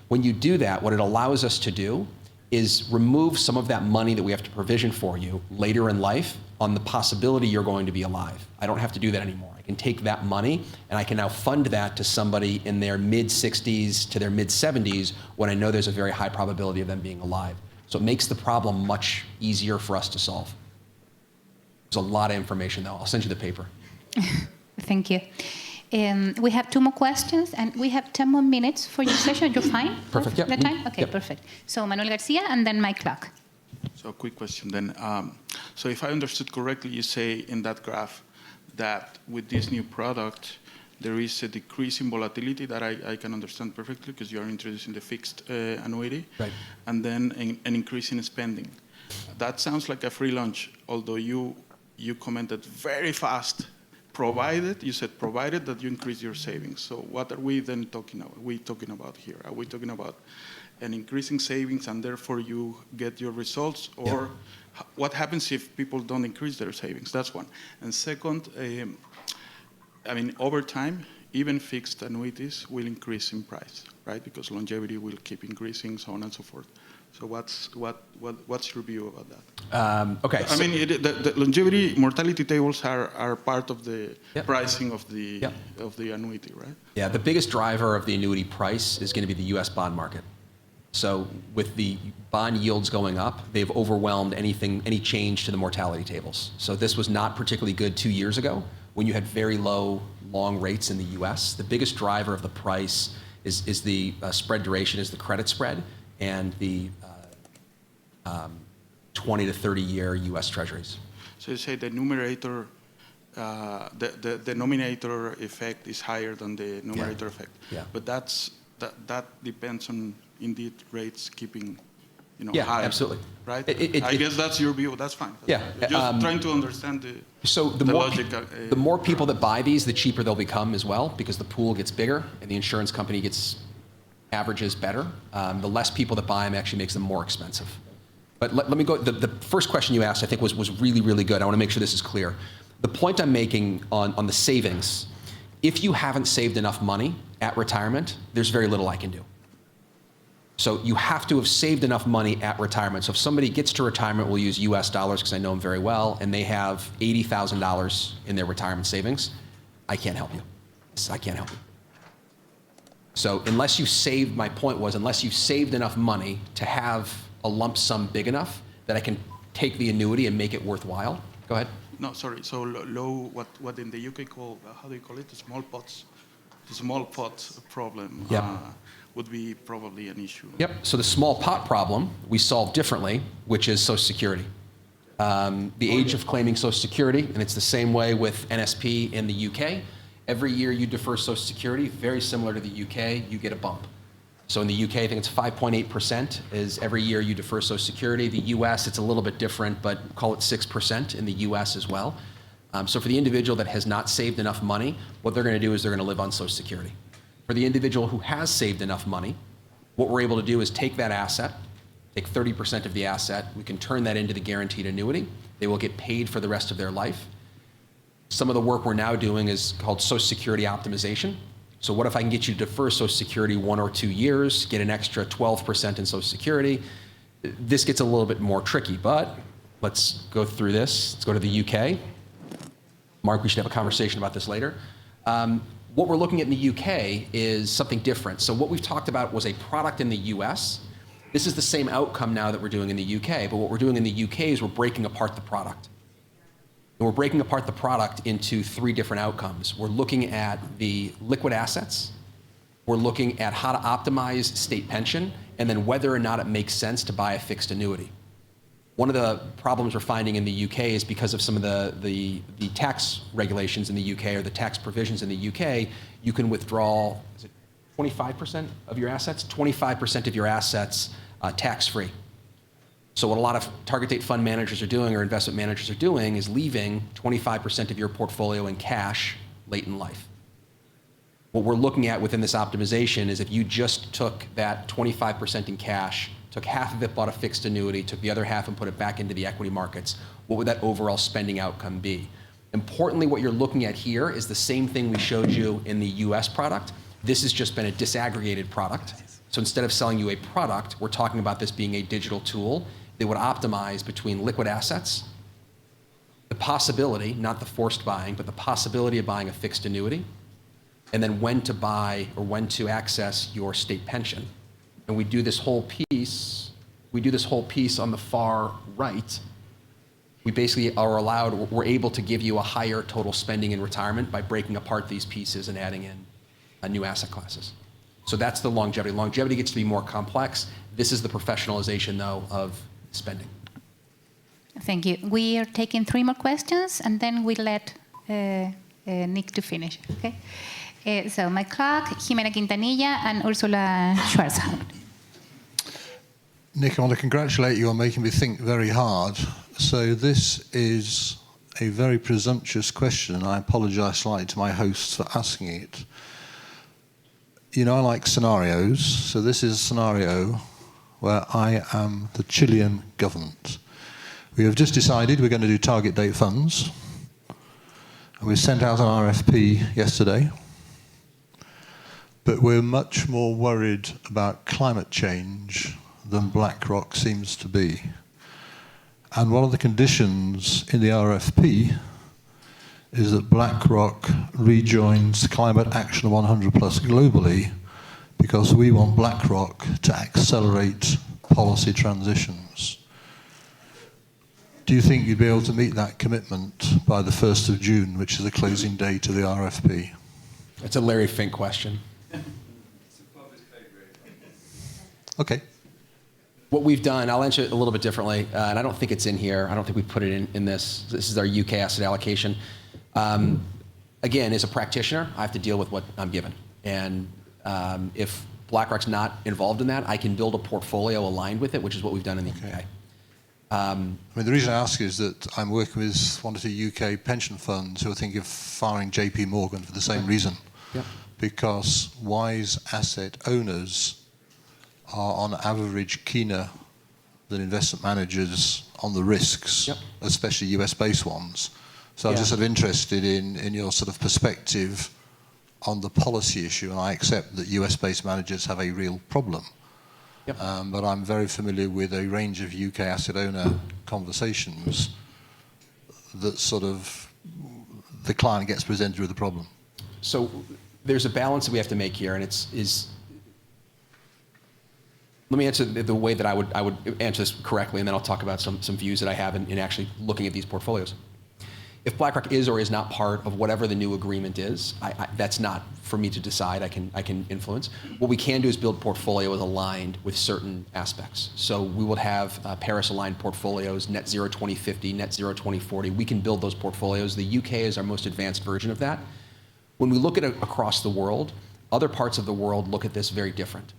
When you do that, what it allows us to do is remove some of that money that we have to provision for you later in life on the possibility you're going to be alive. I don't have to do that anymore. I can take that money and I can now fund that to somebody in their mid-60s to their mid-70s when I know there's a very high probability of them being alive. So it makes the problem much easier for us to solve. There's a lot of information though. I'll send you the paper.
Thank you. We have 2 more questions, and we have 10 more minutes for your session. You're fine?
Perfect, yep.
That time? Okay,
Yep.
perfect. So Manuel Garcia, and then Mike Clark.
So a quick question then. So if I understood correctly, you say in that graph that with this new product, there is a decrease in volatility that I can understand perfectly because you are introducing the fixed annuity,
Right.
and then an increase in spending. That sounds like a free lunch, although you commented very fast. Provided that you increase your savings. So what are we then talking about here? Are we talking about an increasing savings and therefore you get your results? Or what happens if people don't increase their savings? That's one. And second, I mean, over time, even fixed annuities will increase in price, right? Because longevity will keep increasing, so on and so forth. So what's your view about that?
Okay.
I mean, the longevity mortality tables are part of the pricing of the annuity, right?
Yeah, the biggest driver of the annuity price is going to be the U.S. bond market. So with the bond yields going up, they've overwhelmed any change to the mortality tables. So this was not particularly good 2 years ago when you had very low long rates in the U.S. The biggest driver of the price is the spread duration, is the credit spread, and the 20 to 30 year U.S. Treasuries.
So you say the numerator, the denominator effect is higher than the numerator effect.
Yeah.
But that depends on indeed rates keeping,
Yeah,
high.
absolutely.
Right. I guess that's your view. That's fine.
Yeah.
Just trying to understand the logic.
The more people that buy these, the cheaper they'll become as well, because the pool gets bigger and the insurance company gets averages better. The less people that buy them actually makes them more expensive. But let me go, the first question you asked I think was really, really good. I want to make sure this is clear. The point I'm making on the savings, if you haven't saved enough money at retirement, there's very little I can do. So you have to have saved enough money at retirement. So if somebody gets to retirement, we'll use US dollars because I know them very well, and they have $80,000 in their retirement savings, I can't help you. I can't help you. So unless you saved, my point was, unless you've saved enough money to have a lump sum big enough that I can take the annuity and make it worthwhile. Go ahead.
No, sorry. So low, what in the UK call, how do you call it? The small pots. The small pot problem would be probably an issue.
Yep. So the small pot problem we solve differently, which is Social Security. The age of claiming Social Security, and it's the same way with NSP in the UK. Every year you defer Social Security, very similar to the UK, you get a bump. So in the UK, I think it's 5.8% is every year you defer Social Security. The US, it's a little bit different, but call it 6% in the US as well. So for the individual that has not saved enough money, what they're going to do is they're going to live on Social Security. For the individual who has saved enough money, what we're able to do is take that asset, take 30% of the asset, we can turn that into the guaranteed annuity. They will get paid for the rest of their life. Some of the work we're now doing is called Social Security optimization. So what if I can get you to defer Social Security 1 or 2 years, get an extra 12% in Social Security? This gets a little bit more tricky, but let's go through this. Let's go to the UK. Mark, we should have a conversation about this later. What we're looking at in the UK is something different. So what we've talked about was a product in the US. This is the same outcome now that we're doing in the UK, but what we're doing in the UK is we're breaking apart the product. And we're breaking apart the product into 3 different outcomes. We're looking at the liquid assets, we're looking at how to optimize state pension, and then whether or not it makes sense to buy a fixed annuity. One of the problems we're finding in the UK is because of some of the tax regulations in the UK or the tax provisions in the UK, you can withdraw, is it 25% of your assets? 25% of your assets tax-free. So what a lot of target date fund managers are doing or investment managers are doing is leaving 25% of your portfolio in cash late in life. What we're looking at within this optimization is if you just took that 25% in cash, took half of it, bought a fixed annuity, took the other half and put it back into the equity markets, what would that overall spending outcome be? Importantly, what you're looking at here is the same thing we showed you in the US product. This has just been a disaggregated product. So instead of selling you a product, we're talking about this being a digital tool that would optimize between liquid assets, the possibility, not the forced buying, but the possibility of buying a fixed annuity, and then when to buy or when to access your state pension. And we do this whole piece on the far right. We basically are allowed, we're able to give you a higher total spending in retirement by breaking apart these pieces and adding in new asset classes. So that's the longevity. Longevity gets to be more complex. This is the professionalization, though, of spending.
Thank you. We are taking 3 more questions, and then we let Nick to finish. Okay. So Mike Clark, Jimena Quintanilla, and Ursula Schwarzhaut.
Nick, I want to congratulate you on making me think very hard. So this is a very presumptuous question, and I apologize slightly to my hosts for asking it. You know, I like scenarios, so this is a scenario where I am the Chilean government. We have just decided we're going to do target date funds. And we sent out an RFP yesterday. But we're much more worried about climate change than BlackRock seems to be. And one of the conditions in the RFP is that BlackRock rejoins Climate Action 100 Plus globally, because we want BlackRock to accelerate policy transitions. Do you think you'd be able to meet that commitment by the 1st of June, which is the closing date of the RFP?
That's a Larry Fink question.
Okay.
What we've done, I'll answer it a little bit differently, and I don't think it's in here. I don't think we put it in this. This is our UK asset allocation. Again, as a practitioner, I have to deal with what I'm given. And if BlackRock's not involved in that, I can build a portfolio aligned with it, which is what we've done in the UK.
I mean, the reason I ask is that I'm working with 1 or 2 UK pension funds who are thinking of firing JP Morgan for the same reason.
Yep.
Because wise asset owners are on average keener than investment managers on the risks,
yep,
especially US-based ones. So I was just sort of interested in your sort of perspective on the policy issue, and I accept that US-based managers have a real problem.
Yep.
But I'm very familiar with a range of UK asset owner conversations that sort of the client gets presented with the problem.
So there's a balance that we have to make here, and let me answer the way that I would answer this correctly, and then I'll talk about some views that I have in actually looking at these portfolios. If BlackRock is or is not part of whatever the new agreement is, that's not for me to decide. I can influence. What we can do is build portfolios aligned with certain aspects. So we will have Paris-aligned portfolios, net zero 2050, net zero 2040. We can build those portfolios. The UK is our most advanced version of that. When we look at it across the world, other parts of the world look at this very different.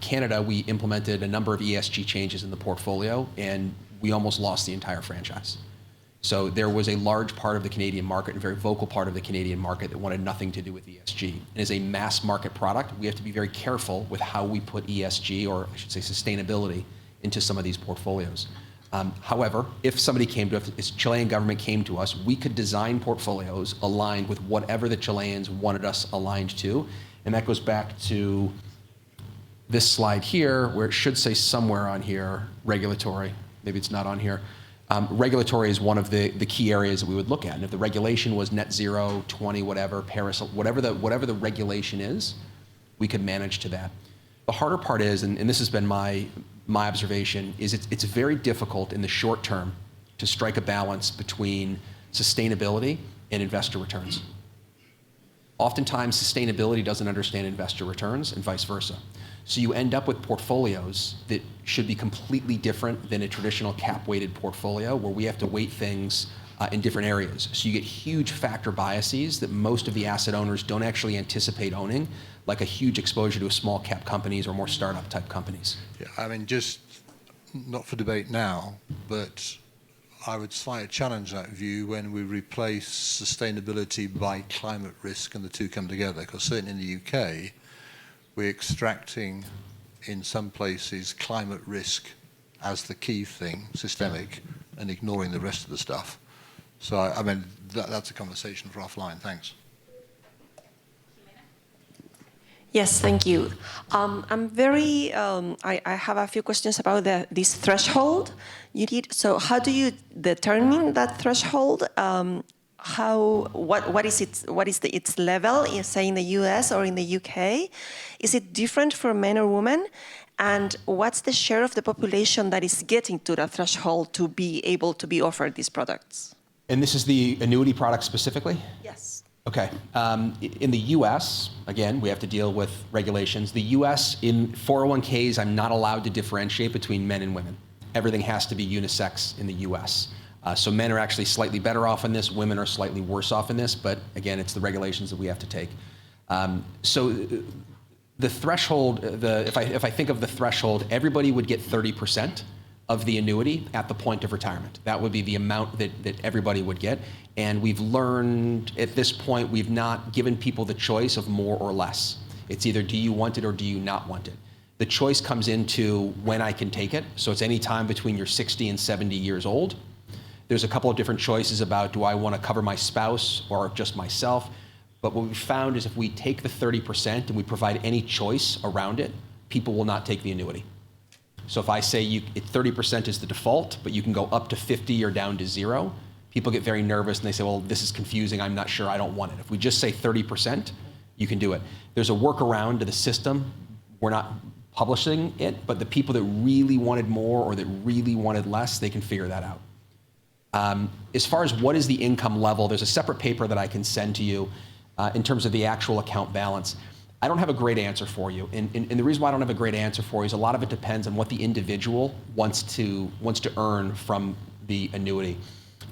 Canada, we implemented a number of ESG changes in the portfolio, and we almost lost the entire franchise. So there was a large part of the Canadian market, a very vocal part of the Canadian market that wanted nothing to do with ESG. And as a mass market product, we have to be very careful with how we put ESG, or I should say sustainability, into some of these portfolios. However, if somebody came to us, if the Chilean government came to us, we could design portfolios aligned with whatever the Chileans wanted us aligned to. And that goes back to this slide here, where it should say somewhere on here, regulatory. Maybe it's not on here. Regulatory is one of the key areas that we would look at. And if the regulation was net zero, 20, whatever, Paris, whatever the regulation is, we could manage to that. The harder part is, and this has been my observation, is it's very difficult in the short term to strike a balance between sustainability and investor returns. Oftentimes, sustainability doesn't understand investor returns and vice versa. So you end up with portfolios that should be completely different than a traditional cap-weighted portfolio, where we have to weight things in different areas. So you get huge factor biases that most of the asset owners don't actually anticipate owning, like a huge exposure to small cap companies or more startup type companies.
Yeah, I mean, just not for debate now, but I would slightly challenge that view when we replace sustainability by climate risk and the two come together, because certainly in the UK, we're extracting, in some places, climate risk as the key thing, systemic, and ignoring the rest of the stuff. So, I mean, that's a conversation for offline. Thanks.
Yes, thank you. I'm very, I have a few questions about this threshold you did. So how do you determine that threshold? What is its level, say in the US or in the UK? Is it different for men or women? And what's the share of the population that is getting to that threshold to be able to be offered these products?
And this is the annuity product specifically?
Yes.
Okay. In the US, again, we have to deal with regulations. The US, in 401ks, I'm not allowed to differentiate between men and women. Everything has to be unisex in the US. So men are actually slightly better off in this, women are slightly worse off in this, but again, it's the regulations that we have to take. So the threshold, if I think of the threshold, everybody would get 30% of the annuity at the point of retirement. That would be the amount that everybody would get. And we've learned at this point, we've not given people the choice of more or less. It's either do you want it or do you not want it. The choice comes into when I can take it. So it's any time between you're 60 and 70 years old. There's a couple of different choices about, do I want to cover my spouse or just myself? But what we found is if we take the 30% and we provide any choice around it, people will not take the annuity. So if I say 30% is the default, but you can go up to 50 or down to 0, people get very nervous and they say, well, this is confusing, I'm not sure, I don't want it. If we just say 30%, you can do it. There's a workaround to the system. We're not publishing it, but the people that really wanted more or that really wanted less, they can figure that out. As far as what is the income level, there's a separate paper that I can send to you in terms of the actual account balance. I don't have a great answer for you. And the reason why I don't have a great answer for you is a lot of it depends on what the individual wants to earn from the annuity.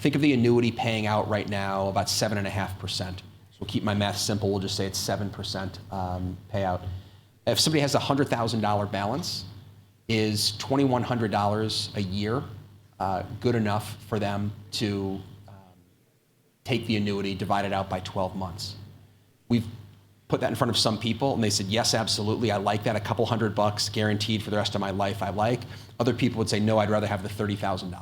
Think of the annuity paying out right now about 7.5%. So we'll keep my math simple. We'll just say it's 7% payout. If somebody has a $100,000 balance, is $2,100 a year good enough for them to take the annuity, divide it out by 12 months? We've put that in front of some people and they said, yes, absolutely, I like that, a couple $100 guaranteed for the rest of my life, I like. Other people would say, no, I'd rather have the $30,000.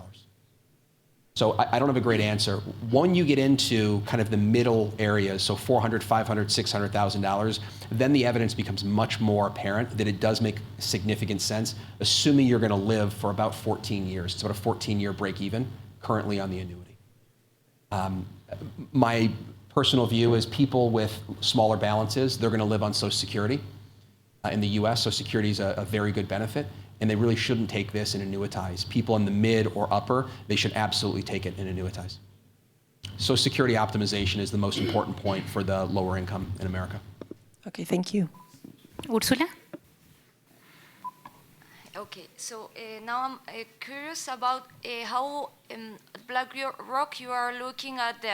So I don't have a great answer. When you get into kind of the middle areas, so $400,000, $500,000, $600,000, then the evidence becomes much more apparent that it does make significant sense, assuming you're going to live for about 14 years. It's about a 14-year break even currently on the annuity. My personal view is people with smaller balances, they're going to live on Social Security. In the US, Social Security is a very good benefit, and they really shouldn't take this and annuitize. People in the mid or upper, they should absolutely take it and annuitize. Social Security optimization is the most important point for the lower income in America.
Okay, thank you.
Úrsula?
Okay, so now I'm curious about how at BlackRock you are looking at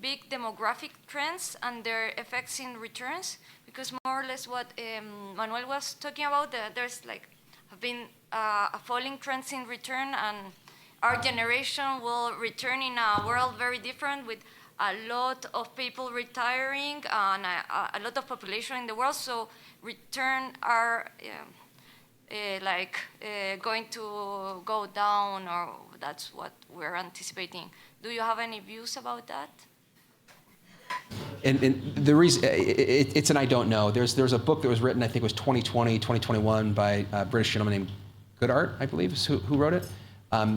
big demographic trends and their effects in returns, because more or less what Manuel was talking about, there's have been a falling trends in return, and our generation will return in a world very different with a lot of people retiring and a lot of population in the world, so return are going to go down, or that's what we're anticipating. Do you have any views about that?
And the reason, it's an I don't know. There's a book that was written, I think it was 2020, 2021, by a British gentleman named Goodart, I believe is who wrote it.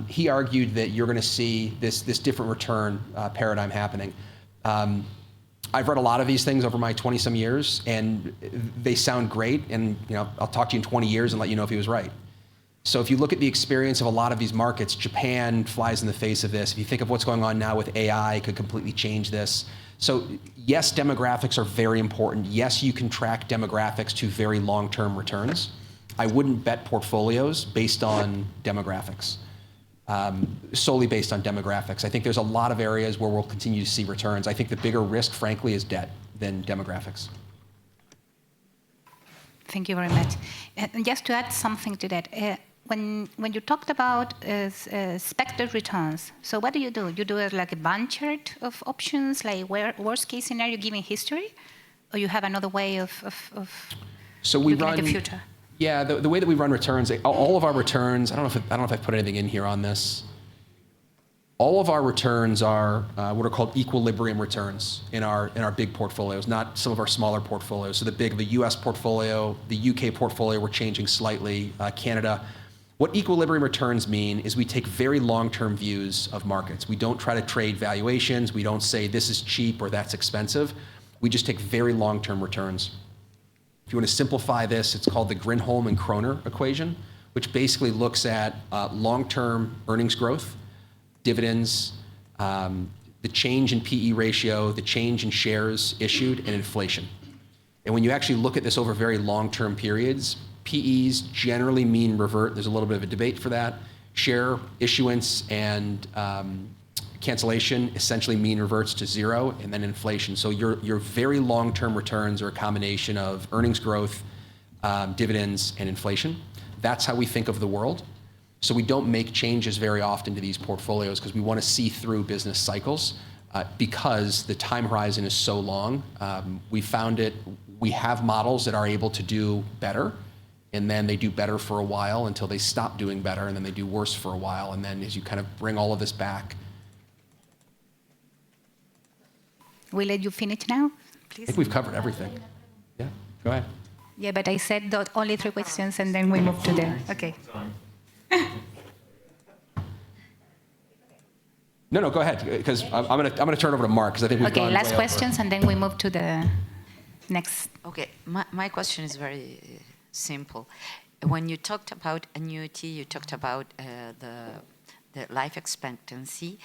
He argued that you're going to see this different return paradigm happening. I've read a lot of these things over my 20-some years, and they sound great, and I'll talk to you in 20 years and let you know if he was right. So if you look at the experience of a lot of these markets, Japan flies in the face of this. If you think of what's going on now with AI, it could completely change this. So yes, demographics are very important. Yes, you can track demographics to very long-term returns. I wouldn't bet portfolios based on demographics, solely based on demographics. I think there's a lot of areas where we'll continue to see returns. I think the bigger risk, frankly, is debt than demographics.
Thank you very much. And just to add something to that, when you talked about expected returns, so what do? You do it like a band chart of options, like worst case scenario given history, or you have another way of
so we
looking
run
at the future?
Yeah, the way that we run returns, all of our returns, I don't know if I've put anything in here on this. All of our returns are what are called equilibrium returns in our big portfolios, not some of our smaller portfolios. So the US portfolio, the UK portfolio, we're changing slightly, Canada. What equilibrium returns mean is we take very long-term views of markets. We don't try to trade valuations. We don't say this is cheap or that's expensive. We just take very long-term returns. If you want to simplify this, it's called the Grinholm and Kroner equation, which basically looks at long-term earnings growth, dividends, the change in PE ratio, the change in shares issued, and inflation. And when you actually look at this over very long-term periods, PEs generally mean revert. There's a little bit of a debate for that. Share issuance and cancellation essentially mean reverts to zero, and then inflation. So your very long-term returns are a combination of earnings growth, dividends, and inflation. That's how we think of the world. So we don't make changes very often to these portfolios because we want to see through business cycles because the time horizon is so long. We have models that are able to do better, and then they do better for a while until they stop doing better, and then they do worse for a while. And then as you kind of bring all of this back.
We'll let you finish now, please.
I think we've covered everything. Yeah, go ahead.
Yeah, but I said only 3 questions, and then we move to the, okay.
No, go ahead, because I'm gonna turn over to Mark, because I think we've gone
Okay, last
way
questions,
over.
and then we move to the next.
Okay, my question is very simple. When you talked about annuity, you talked about the life expectancy.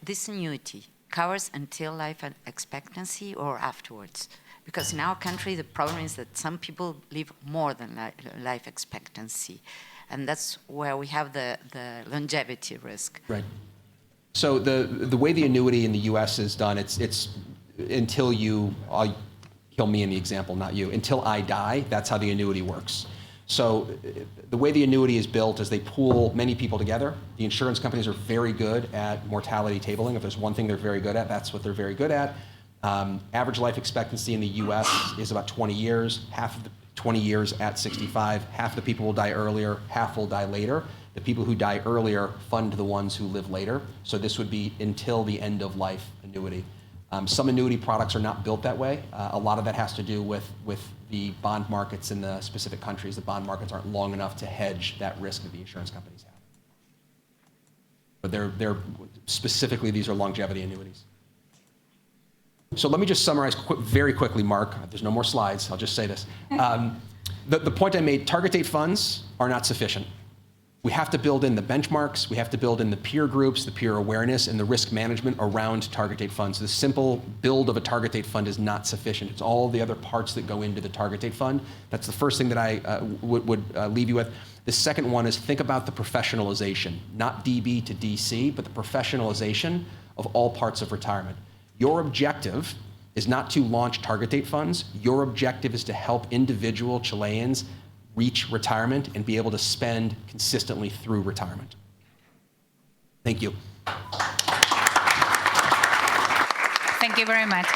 This annuity covers until life expectancy or afterwards? Because in our country, the problem is that some people live more than life expectancy. And that's where we have the longevity risk.
Right. So the way the annuity in the US is done, it's until I'll kill me in the example, not you, until I die, that's how the annuity works. So the way the annuity is built is they pool many people together. The insurance companies are very good at mortality tabling. If there's one thing they're very good at, that's what they're very good at. Average life expectancy in the US is about 20 years, half of the 20 years at 65. Half the people will die earlier, half will die later. The people who die earlier fund the ones who live later. So this would be until the end of life annuity. Some annuity products are not built that way. A lot of that has to do with the bond markets in the specific countries. The bond markets aren't long enough to hedge that risk that the insurance companies have. But they're specifically, these are longevity annuities. So let me just summarize very quickly, Mark. There's no more slides. I'll just say this. The point I made, target date funds are not sufficient. We have to build in the benchmarks, we have to build in the peer groups, the peer awareness, and the risk management around target date funds. The simple build of a target date fund is not sufficient. It's all the other parts that go into the target date fund. That's the first thing that I would leave you with. The second one is think about the professionalization, not DB to DC, but the professionalization of all parts of retirement. Your objective is not to launch target date funds. Your objective is to help individual Chileans reach retirement and be able to spend consistently through retirement. Thank you.
Thank you very much.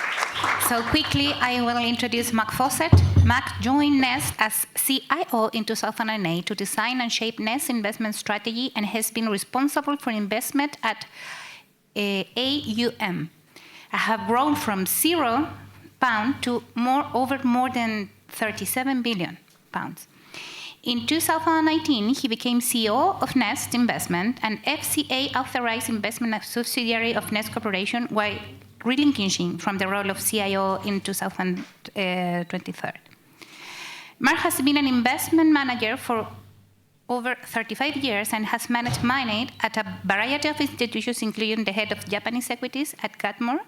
So quickly, I will introduce Mark Fawcett. Mark joined Nest as CIO in 2008 to design and shape Nest's investment strategy and has been responsible for investment at AUM. I have grown from £0 to more than 37 billion pounds. In 2019, he became CEO of Nest Investment, an FCA-authorized investment subsidiary of Nest Corporation, while relinquishing from the role of CIO in 2023. Mark has been an investment manager for over 35 years and has managed money at a variety of institutions, including the head of Japanese equities at Catmore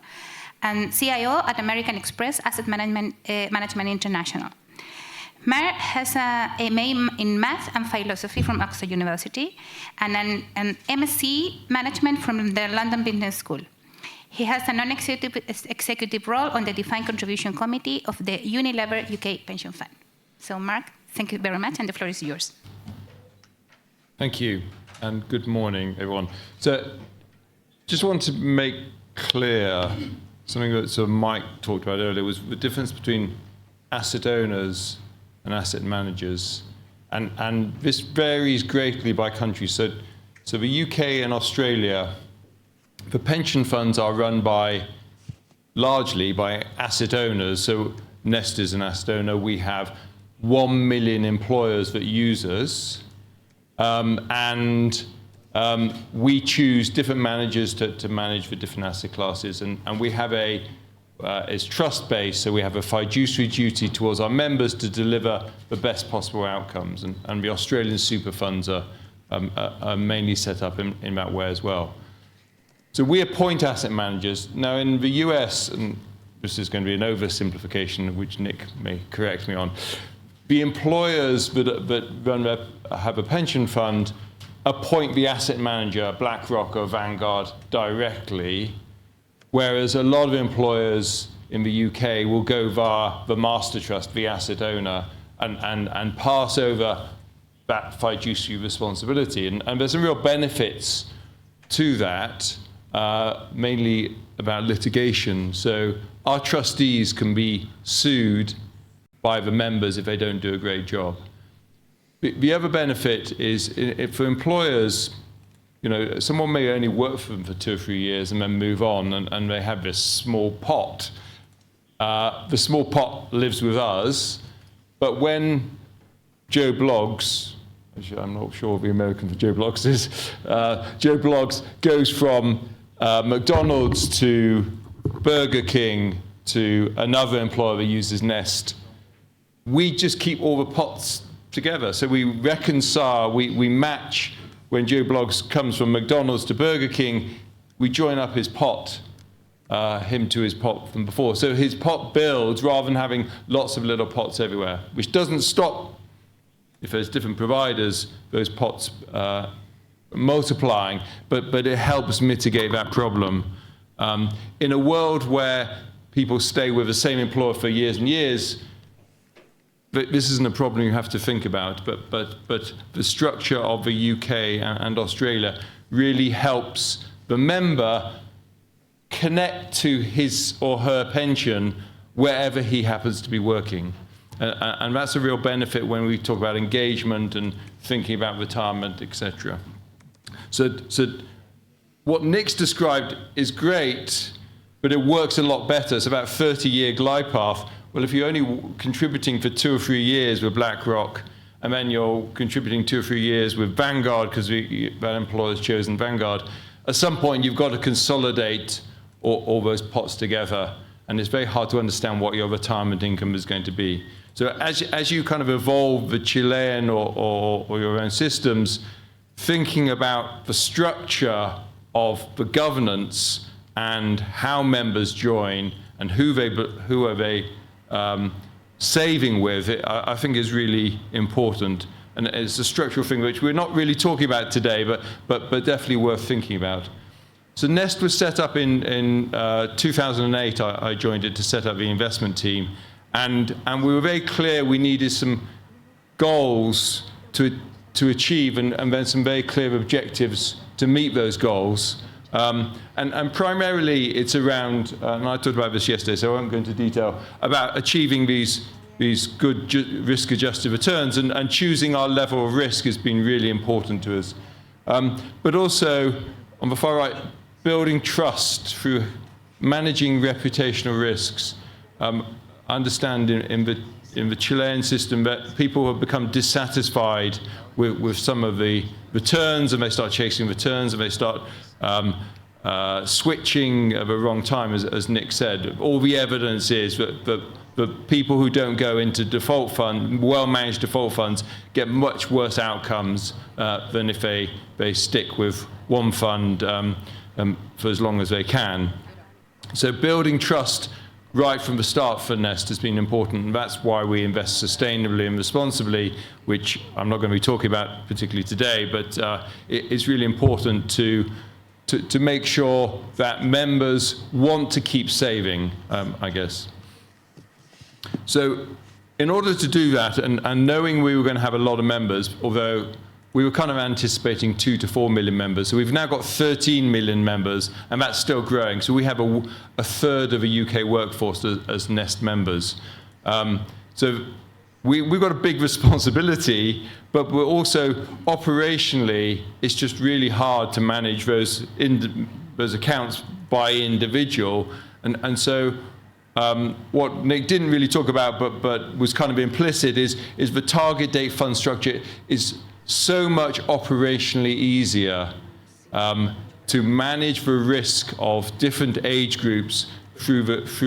and CIO at American Express Asset Management International. Mark has an MA in Math and Philosophy from Oxford University and an MSc Management from the London Business School. He has a non-executive role on the Defined Contribution Committee of the Unilever UK Pension Fund. So Mark, thank you very much, and the floor is yours.
Thank you, and good morning, everyone. So just want to make clear something that sort of Mike talked about earlier, was the difference between asset owners and asset managers, and this varies greatly by country. So the UK and Australia, the pension funds are run largely by asset owners. So Nest is an asset owner. We have 1 million employers that use us, and we choose different managers to manage the different asset classes, and we have it's trust-based, so we have a fiduciary duty towards our members to deliver the best possible outcomes, and the Australian super funds are mainly set up in that way as well. So we appoint asset managers. Now in the US, and this is going to be an oversimplification, which Nick may correct me on, the employers that have a pension fund appoint the asset manager, BlackRock or Vanguard, directly, whereas a lot of employers in the UK will go via the master trust, the asset owner, and pass over that fiduciary responsibility. And there's some real benefits to that, mainly about litigation. So our trustees can be sued by the members if they don't do a great job. The other benefit is for employers, you know, someone may only work for them for 2 or 3 years and then move on, and they have this small pot. The small pot lives with us, but when Joe Bloggs, actually I'm not sure what the American for Joe Bloggs is, Joe Bloggs goes from McDonald's to Burger King to another employer that uses Nest, we just keep all the pots together. So we reconcile, we match. When Joe Bloggs comes from McDonald's to Burger King, we join up his pot, him to his pot from before. So his pot builds rather than having lots of little pots everywhere, which doesn't stop, if there's different providers, those pots multiplying, but it helps mitigate that problem. In a world where people stay with the same employer for years and years, this isn't a problem you have to think about, but the structure of the UK and Australia really helps the member connect to his or her pension wherever he happens to be working. And that's a real benefit when we talk about engagement and thinking about retirement, etc. So what Nick's described is great, but it works a lot better. It's about a 30-year glide path. Well, if you're only contributing for 2 or 3 years with BlackRock, and then you're contributing 2 or 3 years with Vanguard, because that employer's chosen Vanguard, at some point you've got to consolidate all those pots together. and it's very hard to understand what your retirement income is going to be. So as you kind of evolve the Chilean or your own systems, thinking about the structure of the governance and how members join and who are they saving with, I think is really important. And it's a structural thing which we're not really talking about today, but definitely worth thinking about. So Nest was set up in 2008. I joined it to set up the investment team. And we were very clear we needed some goals to achieve and then some very clear objectives to meet those goals. And primarily it's around, and I talked about this yesterday, so I won't go into detail, about achieving these good risk-adjusted returns, and choosing our level of risk has been really important to us. But also, on the far right, building trust through managing reputational risks. I understand in the Chilean system that people have become dissatisfied with some of the returns, and they start chasing returns, and they start switching at the wrong time, as Nick said. All the evidence is that the people who don't go into default fund, well-managed default funds, get much worse outcomes than if they stick with one fund for as long as they can. So building trust right from the start for Nest has been important, and that's why we invest sustainably and responsibly, which I'm not going to be talking about particularly today, but it's really important to make sure that members want to keep saving, I guess. So in order to do that, and knowing we were going to have a lot of members, although we were kind of anticipating 2 to 4 million members, so we've now got 13 million members, and that's still growing. So we have a third of the UK workforce as Nest members. So we've got a big responsibility, but we're also operationally, it's just really hard to manage those accounts by individual, and so what Nick didn't really talk about, but was kind of implicit, is the target date fund structure is so much operationally easier to manage the risk of different age groups through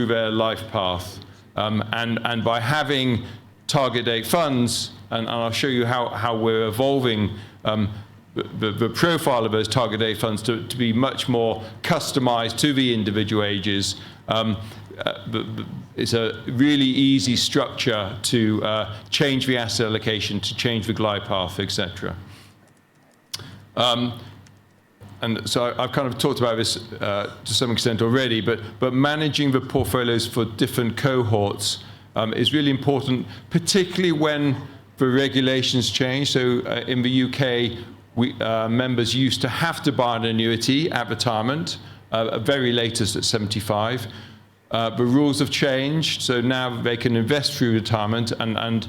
their life path, and by having target date funds, and I'll show you how we're evolving the profile of those target date funds to be much more customized to the individual ages. It's a really easy structure to change the asset allocation, to change the glide path, etc. And so I've kind of talked about this to some extent already, but managing the portfolios for different cohorts is really important, particularly when the regulations change. So in the UK, members used to have to buy an annuity at retirement, at very latest at 75. The rules have changed, so now they can invest through retirement, and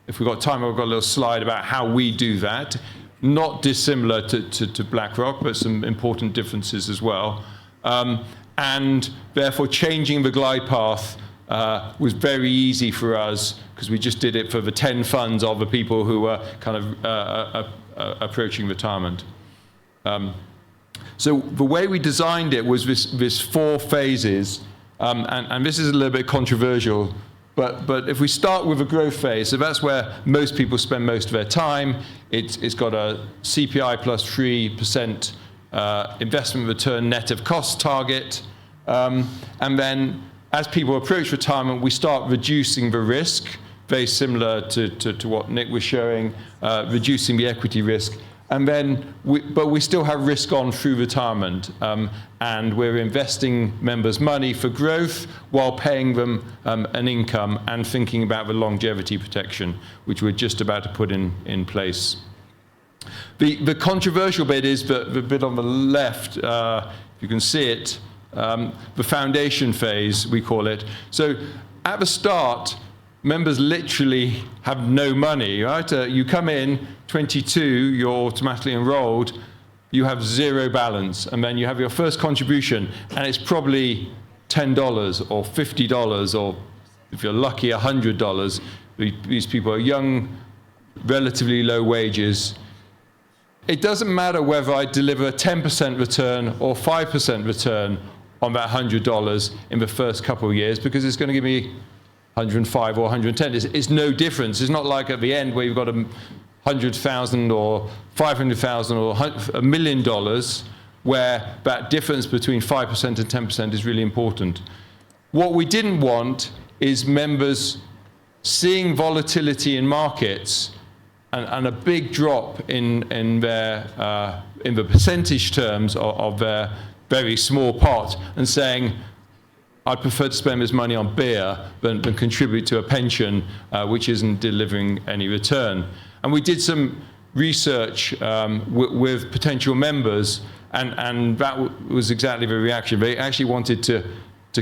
if we've got time, I've got a little slide about how we do that. Not dissimilar to BlackRock, but some important differences as well. And therefore, changing the glide path was very easy for us, because we just did it for the 10 funds of the people who were kind of approaching retirement. So the way we designed it was this 4 phases. And this is a little bit controversial, but if we start with a growth phase, so that's where most people spend most of their time. It's got a CPI plus 3% investment return net of cost target. And then as people approach retirement, we start reducing the risk, very similar to what Nick was showing, reducing the equity risk. And then, but we still have risk on through retirement, and we're investing members' money for growth while paying them an income and thinking about the longevity protection, which we're just about to put in place. The controversial bit is the bit on the left, if you can see it, the foundation phase, we call it. So at the start, members literally have no money, right? You come in, 22, you're automatically enrolled, you have 0 balance, and then you have your first contribution, and it's probably $10 or $50, or if you're lucky, $100. These people are young, relatively low wages. It doesn't matter whether I deliver a 10% return or 5% return. on that $100 in the first couple of years because it's going to give me 105 or 110. It's no difference. It's not like at the end where you've got $100,000 or $500,000 or $1 million, where that difference between 5% and 10% is really important. What we didn't want is members seeing volatility in markets and a big drop in the percentage terms of their very small pot and saying, I'd prefer to spend this money on beer than contribute to a pension which isn't delivering any return. And we did some research with potential members, and that was exactly the reaction. They actually wanted to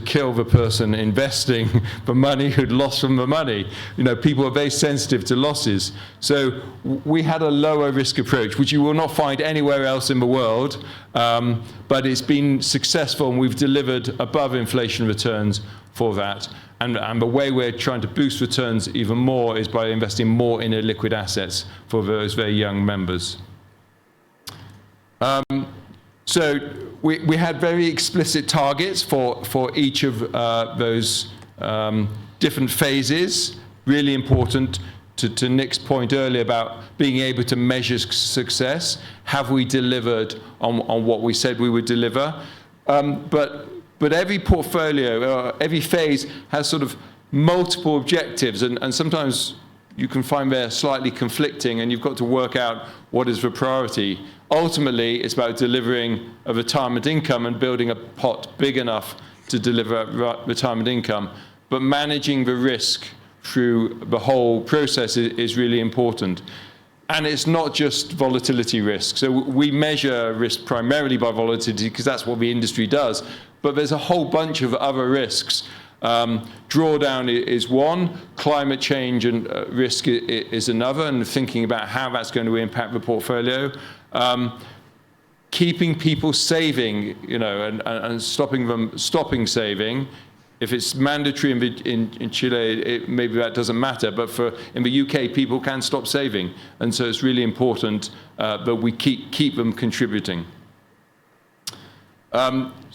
kill the person investing the money who'd lost from the money. You know, people are very sensitive to losses. So we had a lower risk approach, which you will not find anywhere else in the world, but it's been successful, and we've delivered above inflation returns for that. And the way we're trying to boost returns even more is by investing more in illiquid assets for those very young members. So we had very explicit targets for each of those different phases. Really important to Nick's point earlier about being able to measure success. Have we delivered on what we said we would deliver? But every portfolio, every phase has sort of multiple objectives, and sometimes you can find they're slightly conflicting, and you've got to work out what is the priority. Ultimately, it's about delivering a retirement income and building a pot big enough to deliver retirement income. But managing the risk through the whole process is really important. And it's not just volatility risk. So we measure risk primarily by volatility because that's what the industry does. But there's a whole bunch of other risks. Drawdown is one, climate change and risk is another, and thinking about how that's going to impact the portfolio. Keeping people saving, you know, and stopping saving. If it's mandatory in Chile, maybe that doesn't matter, but in the UK, people can stop saving. And so it's really important that we keep them contributing.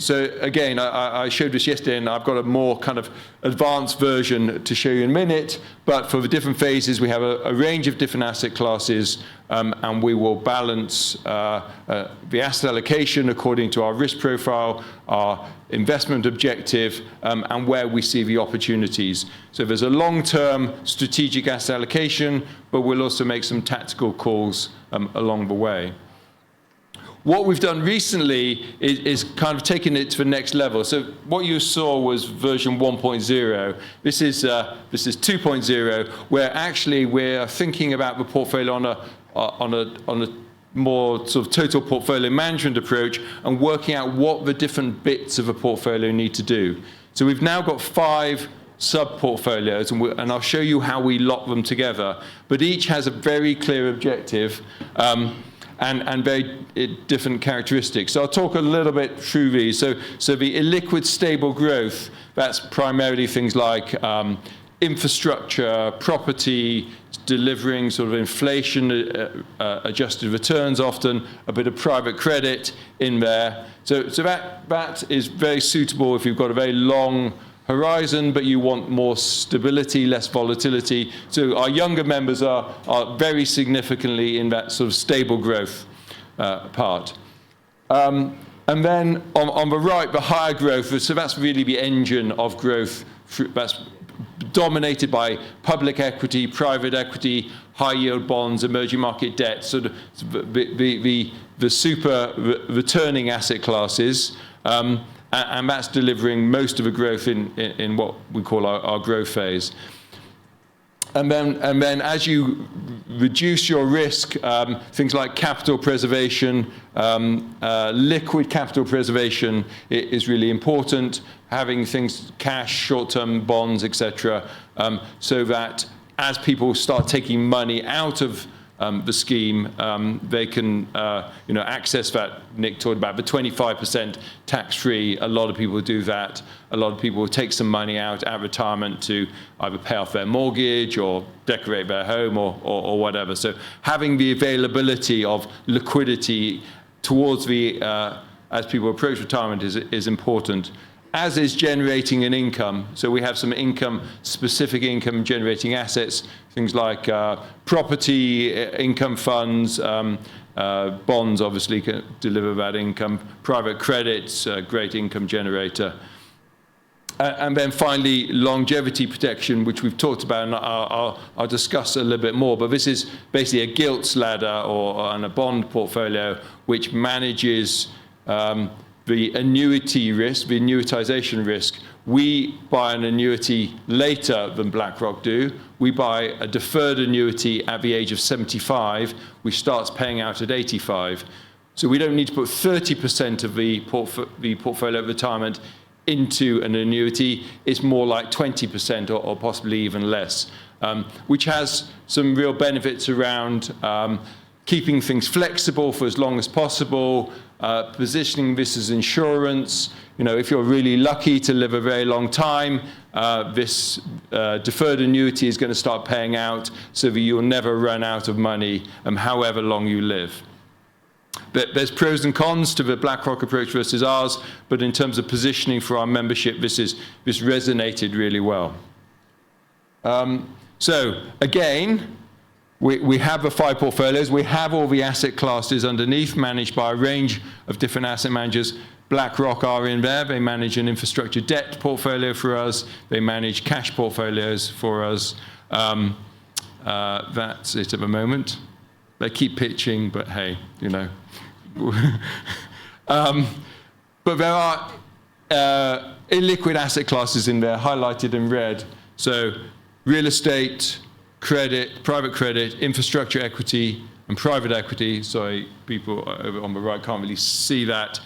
So again, I showed this yesterday, and I've got a more kind of advanced version to show you in a minute. But for the different phases, we have a range of different asset classes, and we will balance the asset allocation according to our risk profile, our investment objective, and where we see the opportunities. So there's a long-term strategic asset allocation, but we'll also make some tactical calls along the way. What we've done recently is kind of taking it to the next level. So what you saw was version 1.0. This is 2.0, where actually we're thinking about the portfolio on a more sort of total portfolio management approach and working out what the different bits of a portfolio need to do. So we've now got 5 sub-portfolios, and I'll show you how we lock them together. But each has a very clear objective. And very different characteristics. So I'll talk a little bit through these. So the illiquid stable growth, that's primarily things like infrastructure, property, delivering sort of inflation adjusted returns often, a bit of private credit in there. So that is very suitable if you've got a very long horizon, but you want more stability, less volatility. So our younger members are very significantly in that sort of stable growth part. And then on the right, the higher growth, so that's really the engine of growth. That's dominated by public equity, private equity, high yield bonds, emerging market debt, sort of the super returning asset classes. And that's delivering most of the growth in what we call our growth phase. And then as you reduce your risk, things like capital preservation, liquid capital preservation is really important. Having things, cash, short-term bonds, etc., so that as people start taking money out of the scheme, they can access that. Nick talked about the 25% tax-free. A lot of people do that. A lot of people will take some money out at retirement to either pay off their mortgage or decorate their home or whatever. So having the availability of liquidity towards the as people approach retirement is important, as is generating an income. So we have some specific income generating assets, things like property, income funds, bonds obviously can deliver that income, private credits, great income generator. And then finally, longevity protection, which we've talked about, and I'll discuss a little bit more, but this is basically a gilts ladder and a bond portfolio which manages the annuity risk, the annuitization risk. We buy an annuity later than BlackRock do. We buy a deferred annuity at the age of 75, which starts paying out at 85. So we don't need to put 30% of the portfolio of retirement into an annuity. It's more like 20% or possibly even less, which has some real benefits around keeping things flexible for as long as possible, positioning this as insurance. You know, if you're really lucky to live a very long time, this deferred annuity is going to start paying out so that you'll never run out of money however long you live. But there's pros and cons to the BlackRock approach versus ours, but in terms of positioning for our membership, this resonated really well. So again, we have the 5 portfolios. We have all the asset classes underneath, managed by a range of different asset managers. BlackRock are in there. They manage an infrastructure debt portfolio for us. They manage cash portfolios for us. That's it at the moment. They keep pitching, but hey, you know. But there are illiquid asset classes in there, highlighted in red. So real estate, credit, private credit, infrastructure equity, and private equity. Sorry, people over on the right can't really see that.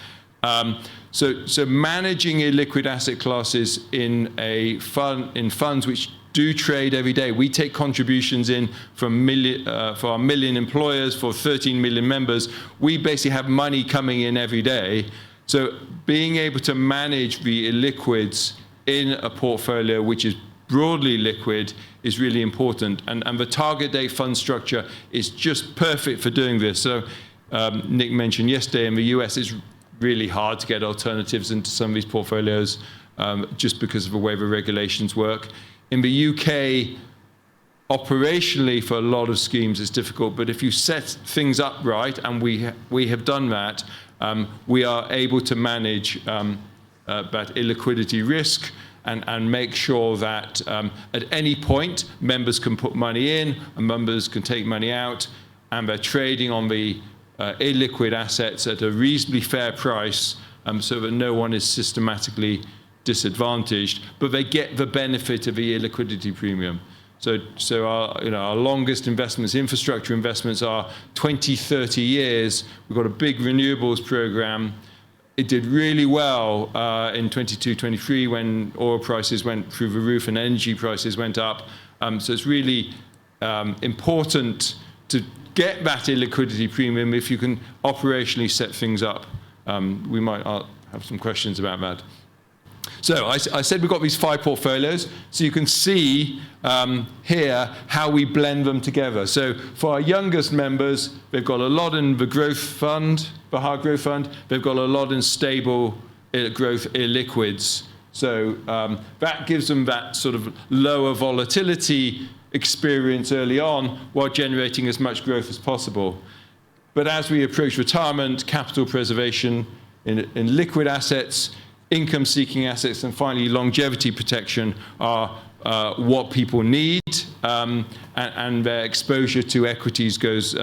So managing illiquid asset classes in funds which do trade every day. We take contributions in from for our 1 million employers, for 13 million members. We basically have money coming in every day. So being able to manage the illiquids in a portfolio which is broadly liquid is really important. And the target date fund structure is just perfect for doing this. So Nick mentioned yesterday in the US, it's really hard to get alternatives into some of these portfolios just because of the way the regulations work. In the UK, operationally for a lot of schemes it's difficult, but if you set things up right, and we have done that, we are able to manage that illiquidity risk and make sure that at any point members can put money in and members can take money out, and they're trading on the illiquid assets at a reasonably fair price so that no one is systematically disadvantaged, but they get the benefit of the illiquidity premium. So our longest investments, infrastructure investments, are 20, 30 years. We've got a big renewables program. It did really well in 22, 23 when oil prices went through the roof and energy prices went up. So it's really important to get that illiquidity premium if you can operationally set things up. We might have some questions about that. So I said we've got these 5 portfolios, so you can see here how we blend them together. So for our youngest members, they've got a lot in the growth fund, the high growth fund. They've got a lot in stable growth illiquids. So that gives them that sort of lower volatility experience early on while generating as much growth as possible. But as we approach retirement, capital preservation in liquid assets, income-seeking assets, and finally longevity protection are what people need, and their exposure to equities goes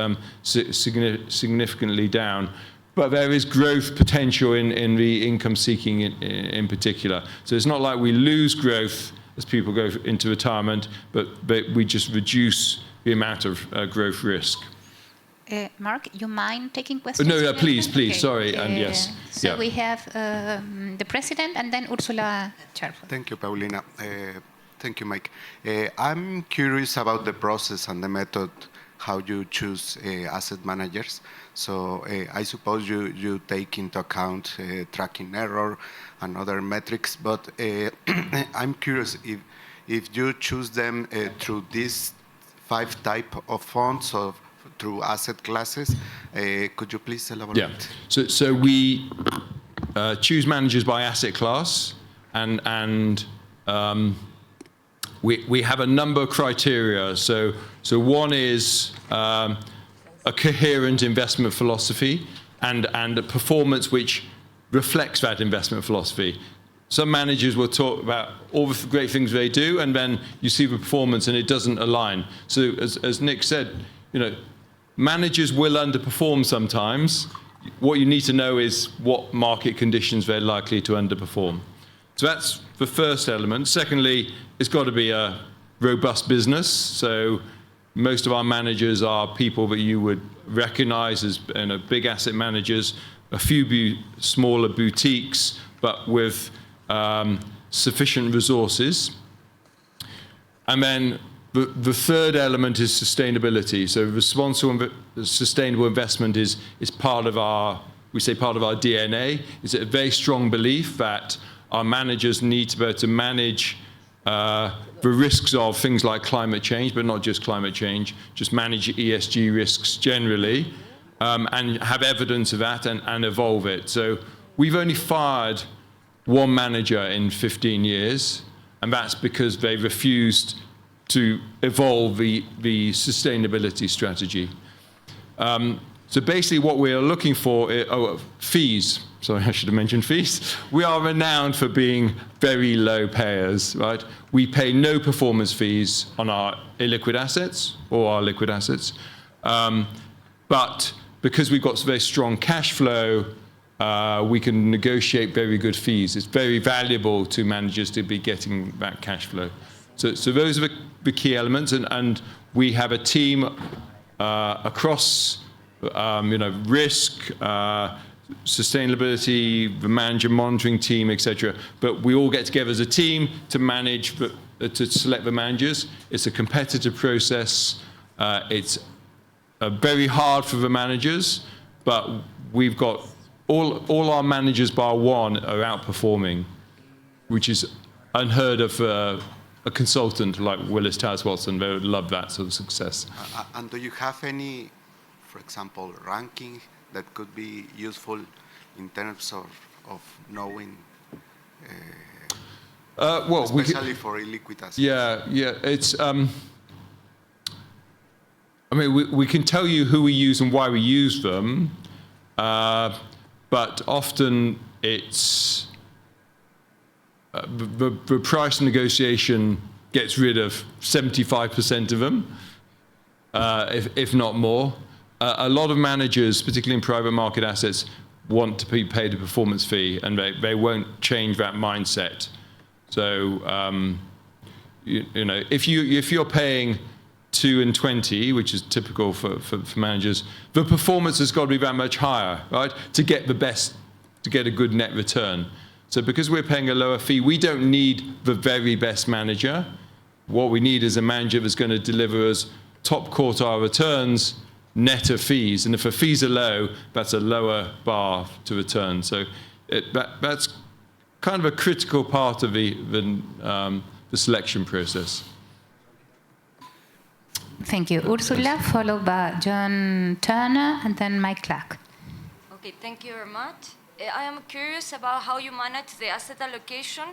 significantly down. But there is growth potential in the income-seeking in particular. So it's not like we lose growth as people go into retirement, but we just reduce the amount of growth risk.
Mark, you mind taking questions?
No, please,
Okay.
sorry, and yes.
So
yeah.
we have the president and then Ursula Charford.
Thank you, Paulina. Thank you, Mike. I'm curious about the process and the method, how you choose asset managers. So I suppose you take into account tracking error and other metrics, but I'm curious if you choose them through these 5 types of funds or through asset classes. Could you please elaborate?
Yeah. So we choose managers by asset class, and we have a number of criteria. So one is a coherent investment philosophy and a performance which reflects that investment philosophy. Some managers will talk about all the great things they do, and then you see the performance and it doesn't align. So as Nick said, managers will underperform sometimes. What you need to know is what market conditions they're likely to underperform. So that's the first element. Secondly, it's got to be a robust business. So most of our managers are people that you would recognize as big asset managers, a few smaller boutiques, but with sufficient resources. And then the third element is sustainability. So responsible, sustainable investment is part of our, we say part of our DNA. It's a very strong belief that our managers need to be able to manage the risks of things like climate change, but not just climate change, just manage ESG risks generally, and have evidence of that and evolve it. So we've only fired one manager in 15 years, and that's because they refused to evolve the sustainability strategy. So basically what we are looking for is fees. Sorry, I should have mentioned fees. We are renowned for being very low payers, right? We pay no performance fees on our illiquid assets or our liquid assets. But because we've got very strong cash flow, we can negotiate very good fees. It's very valuable to managers to be getting that cash flow. So those are the key elements, and we have a team across risk, sustainability, the manager monitoring team, etc. But we all get together as a team to manage, to select the managers. It's a competitive process. It's very hard for the managers, but we've got all our managers bar one are outperforming, which is unheard of for a consultant like Willis Towers Watson. They would love that sort of success.
And do you have any, for example, ranking that could be useful in terms of knowing,
well,
especially for illiquid assets?
Yeah, it's. I mean, we can tell you who we use and why we use them, but often it's the price negotiation gets rid of 75% of them, if not more. A lot of managers, particularly in private market assets, want to be paid a performance fee, and they won't change that mindset. So, if you're paying 2 and 20, which is typical for managers, the performance has got to be that much higher, right? To get a good net return. So because we're paying a lower fee, we don't need the very best manager. What we need is a manager that's going to deliver us top quartile returns, net of fees. And if the fees are low, that's a lower bar to return. So that's kind of a critical part of the selection process.
Thank you. Ursula, followed by John Turner, and then Mike Clark.
Okay, thank you very much. I am curious about how you manage the asset allocation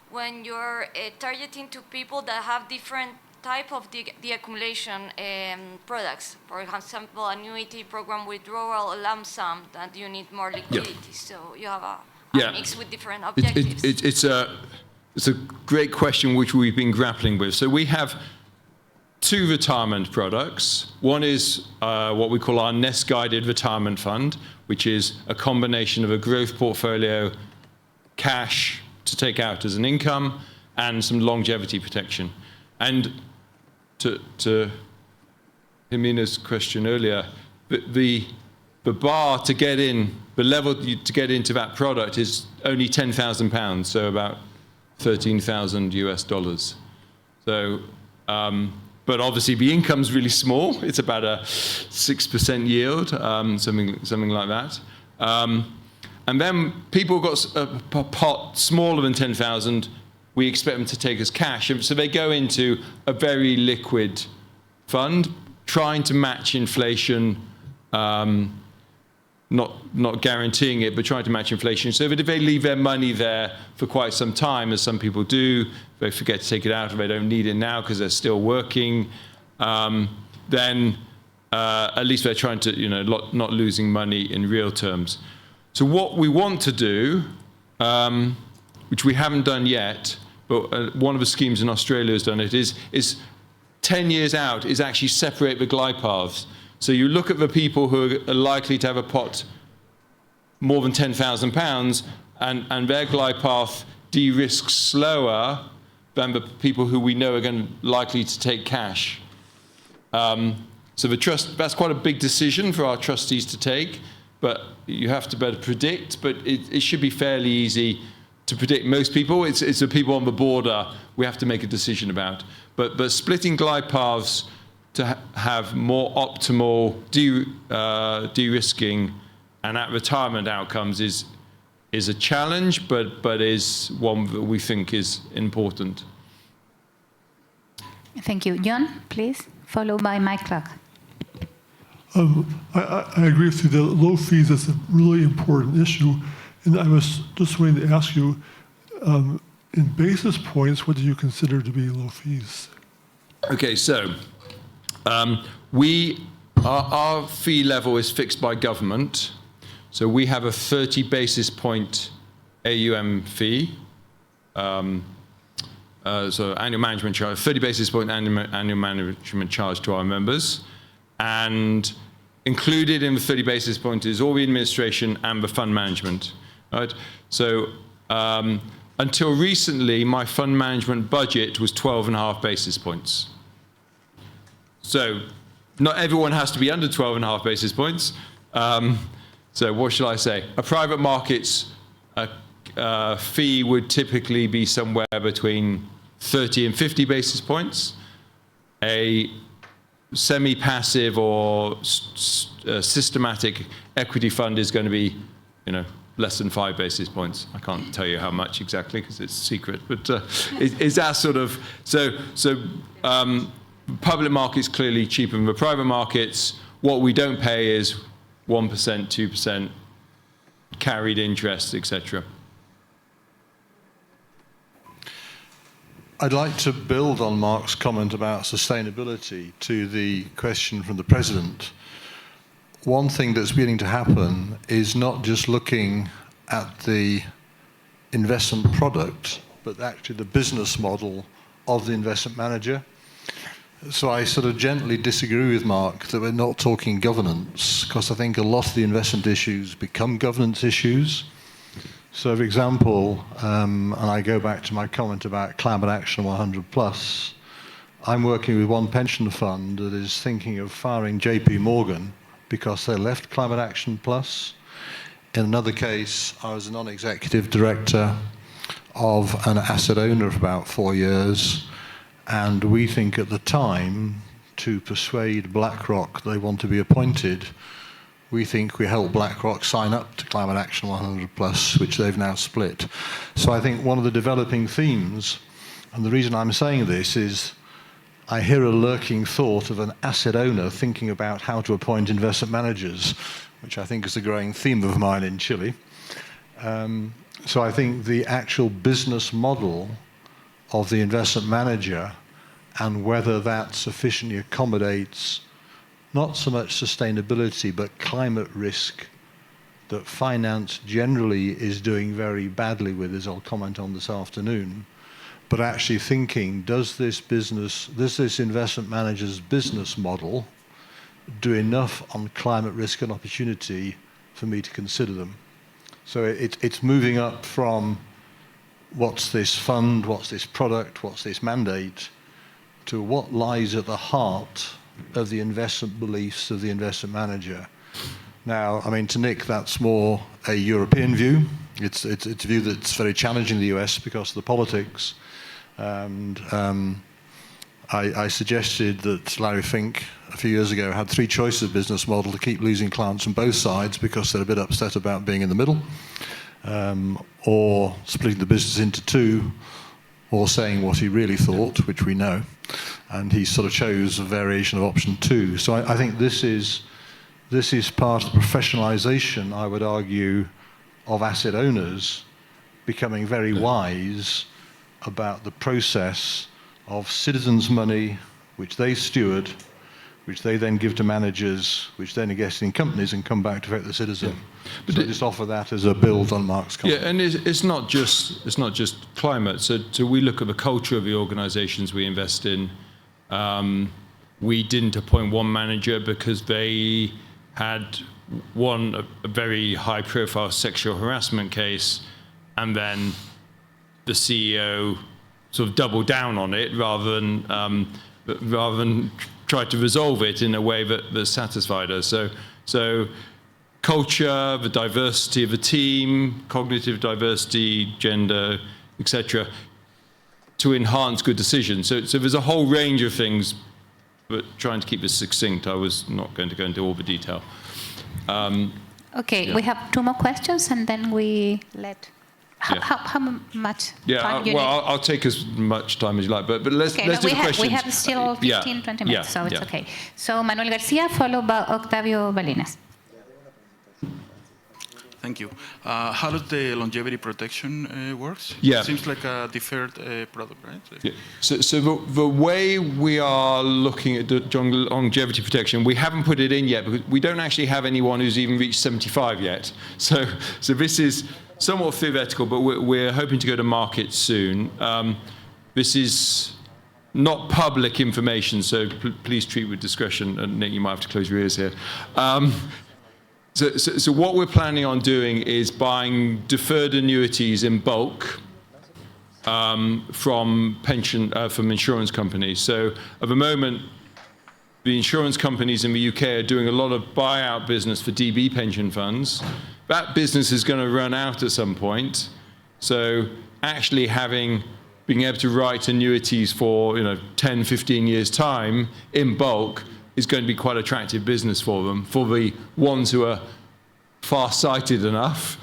when you're targeting to people that have different type of the accumulation products. For example, annuity, program withdrawal, a lump sum, that you need more liquidity. Yeah. So you have a mix with different objectives.
It's a great question which we've been grappling with. So we have 2 retirement products. One is what we call our nest-guided retirement fund, which is a combination of a growth portfolio, cash to take out as an income, and some longevity protection. And to Jimena's question earlier, the bar to get in, the level to get into that product is only £10,000, so about $13,000 US. So, but obviously the income's really small. It's about a 6% yield, something like that. And then people got a pot smaller than 10,000. We expect them to take as cash. So they go into a very liquid fund, trying to match inflation not guaranteeing it, but trying to match inflation. So if they leave their money there for quite some time, as some people do, they forget to take it out, or they don't need it now because they're still working, then at least they're trying to, not losing money in real terms. So what we want to do, which we haven't done yet, but one of the schemes in Australia has done it, is 10 years out, is actually separate the glide paths. So you look at the people who are likely to have a pot more than £10,000, and their glide path de-risks slower than the people who we know are likely to take cash. So that's quite a big decision for our trustees to take, but you have to better predict, but it should be fairly easy to predict most people. It's the people on the border we have to make a decision about. But splitting glide paths to have more optimal de-risking and at retirement outcomes is a challenge, but is one that we think is important.
Thank you. John, please, followed by Mike Clark.
I agree with you that low fees is a really important issue. And I was just wanting to ask you, in basis points, what do you consider to be low fees?
Okay, so our fee level is fixed by government. So we have a 30 basis point AUM fee. So annual management charge, 30 basis point annual management charge to our members. And included in the 30 basis point is all the administration and the fund management. Right? So until recently, my fund management budget was 12.5 basis points. So not everyone has to be under 12.5 basis points. So what should I say? A private markets fee would typically be somewhere between 30 and 50 basis points. A semi-passive or systematic equity fund is going to be, less than 5 basis points. I can't tell you how much exactly because it's secret, but is that sort of public markets clearly cheaper than the private markets. What we don't pay is 1%, 2% carried interest, etc.
I'd like to build on Mark's comment about sustainability to the question from the President. One thing that's beginning to happen is not just looking at the investment product, but actually the business model of the investment manager. So I sort of gently disagree with Mark that we're not talking governance, because I think a lot of the investment issues become governance issues. So, for example, and I go back to my comment about climate action 100+, I'm working with one pension fund that is thinking of firing JP Morgan because they left Climate Action Plus. In another case, I was a non-executive director of an asset owner for about 4 years, and we think at the time, to persuade BlackRock they want to be appointed, we think we helped BlackRock sign up to Climate Action 100+, which they've now split. So I think one of the developing themes, and the reason I'm saying this is I hear a lurking thought of an asset owner thinking about how to appoint investment managers, which I think is a growing theme of mine in Chile. So I think the actual business model of the investment manager and whether that sufficiently accommodates not so much sustainability, but climate risk that finance generally is doing very badly with, as I'll comment on this afternoon, but actually thinking, does this investment manager's business model do enough on climate risk and opportunity for me to consider them? So it's moving up from what's this fund, what's this product, what's this mandate, to what lies at the heart of the investment beliefs of the investment manager. Now, I mean, to Nick, that's more a European view. It's a view that's very challenging in the US because of the politics. And I suggested that Larry Fink, a few years ago, had 3 choices of business model to keep losing clients on both sides because they're a bit upset about being in the middle, or splitting the business into 2, or saying what he really thought, which we know. And he sort of chose a variation of option 2. So I think this is this is part of the professionalization, I would argue, of asset owners becoming very wise about the process of citizens' money, which they steward, which they then give to managers, which then invest in companies and come back to affect the citizen. Yeah. But so I just offer that as a build on Mark's comment.
Yeah, and it's not just climate. So we look at the culture of the organisations we invest in. We didn't appoint one manager because they had a very high-profile sexual harassment case, and then the CEO sort of doubled down on it rather than try to resolve it in a way that satisfied us. So culture, the diversity of the team, cognitive diversity, gender, etc., to enhance good decisions. So there's a whole range of things, but trying to keep this succinct, I was not going to go into all the detail.
Okay, yeah. We have 2 more questions, and then we let... How much time you need?
I'll take as much time as you like, but let's do the questions.
We have still 15, 20 minutes, so it's okay. So Manuel Garcia, followed by Octavio Balinas.
Thank you. How does the longevity protection works?
Yeah.
It seems like a deferred product, right?
Yeah. So the way we are looking at the longevity protection, we haven't put it in yet because we don't actually have anyone who's even reached 75 yet. So this is somewhat theoretical, but we're hoping to go to market soon. This is not public information, so please treat with discretion. And Nick, you might have to close your ears here. So what we're planning on doing is buying deferred annuities in bulk from insurance companies. So at the moment, the insurance companies in the UK are doing a lot of buyout business for DB pension funds. That business is going to run out at some point. So actually being able to write annuities for 10, 15 years' time in bulk is going to be quite attractive business for them, for the ones who are far-sighted enough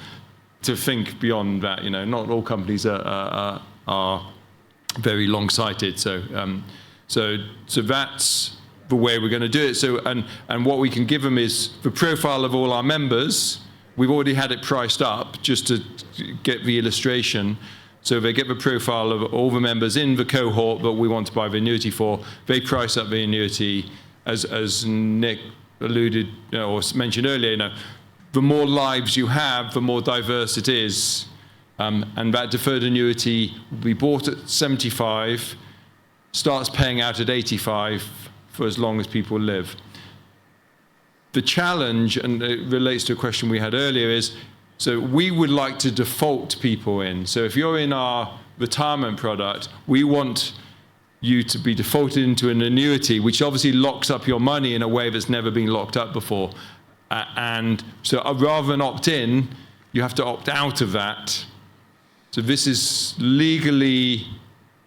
to think beyond that. Not all companies are very long-sighted. So that's the way we're going to do it. So and what we can give them is the profile of all our members. We've already had it priced up just to get the illustration. So they get the profile of all the members in the cohort that we want to buy the annuity for. They price up the annuity, as Nick alluded or mentioned earlier. The more lives you have, the more diverse it is. And that deferred annuity will be bought at 75, starts paying out at 85 for as long as people live. The challenge, and it relates to a question we had earlier, is so we would like to default people in. So if you're in our retirement product, we want you to be defaulted into an annuity, which obviously locks up your money in a way that's never been locked up before. And so rather than opt in, you have to opt out of that. So this is legally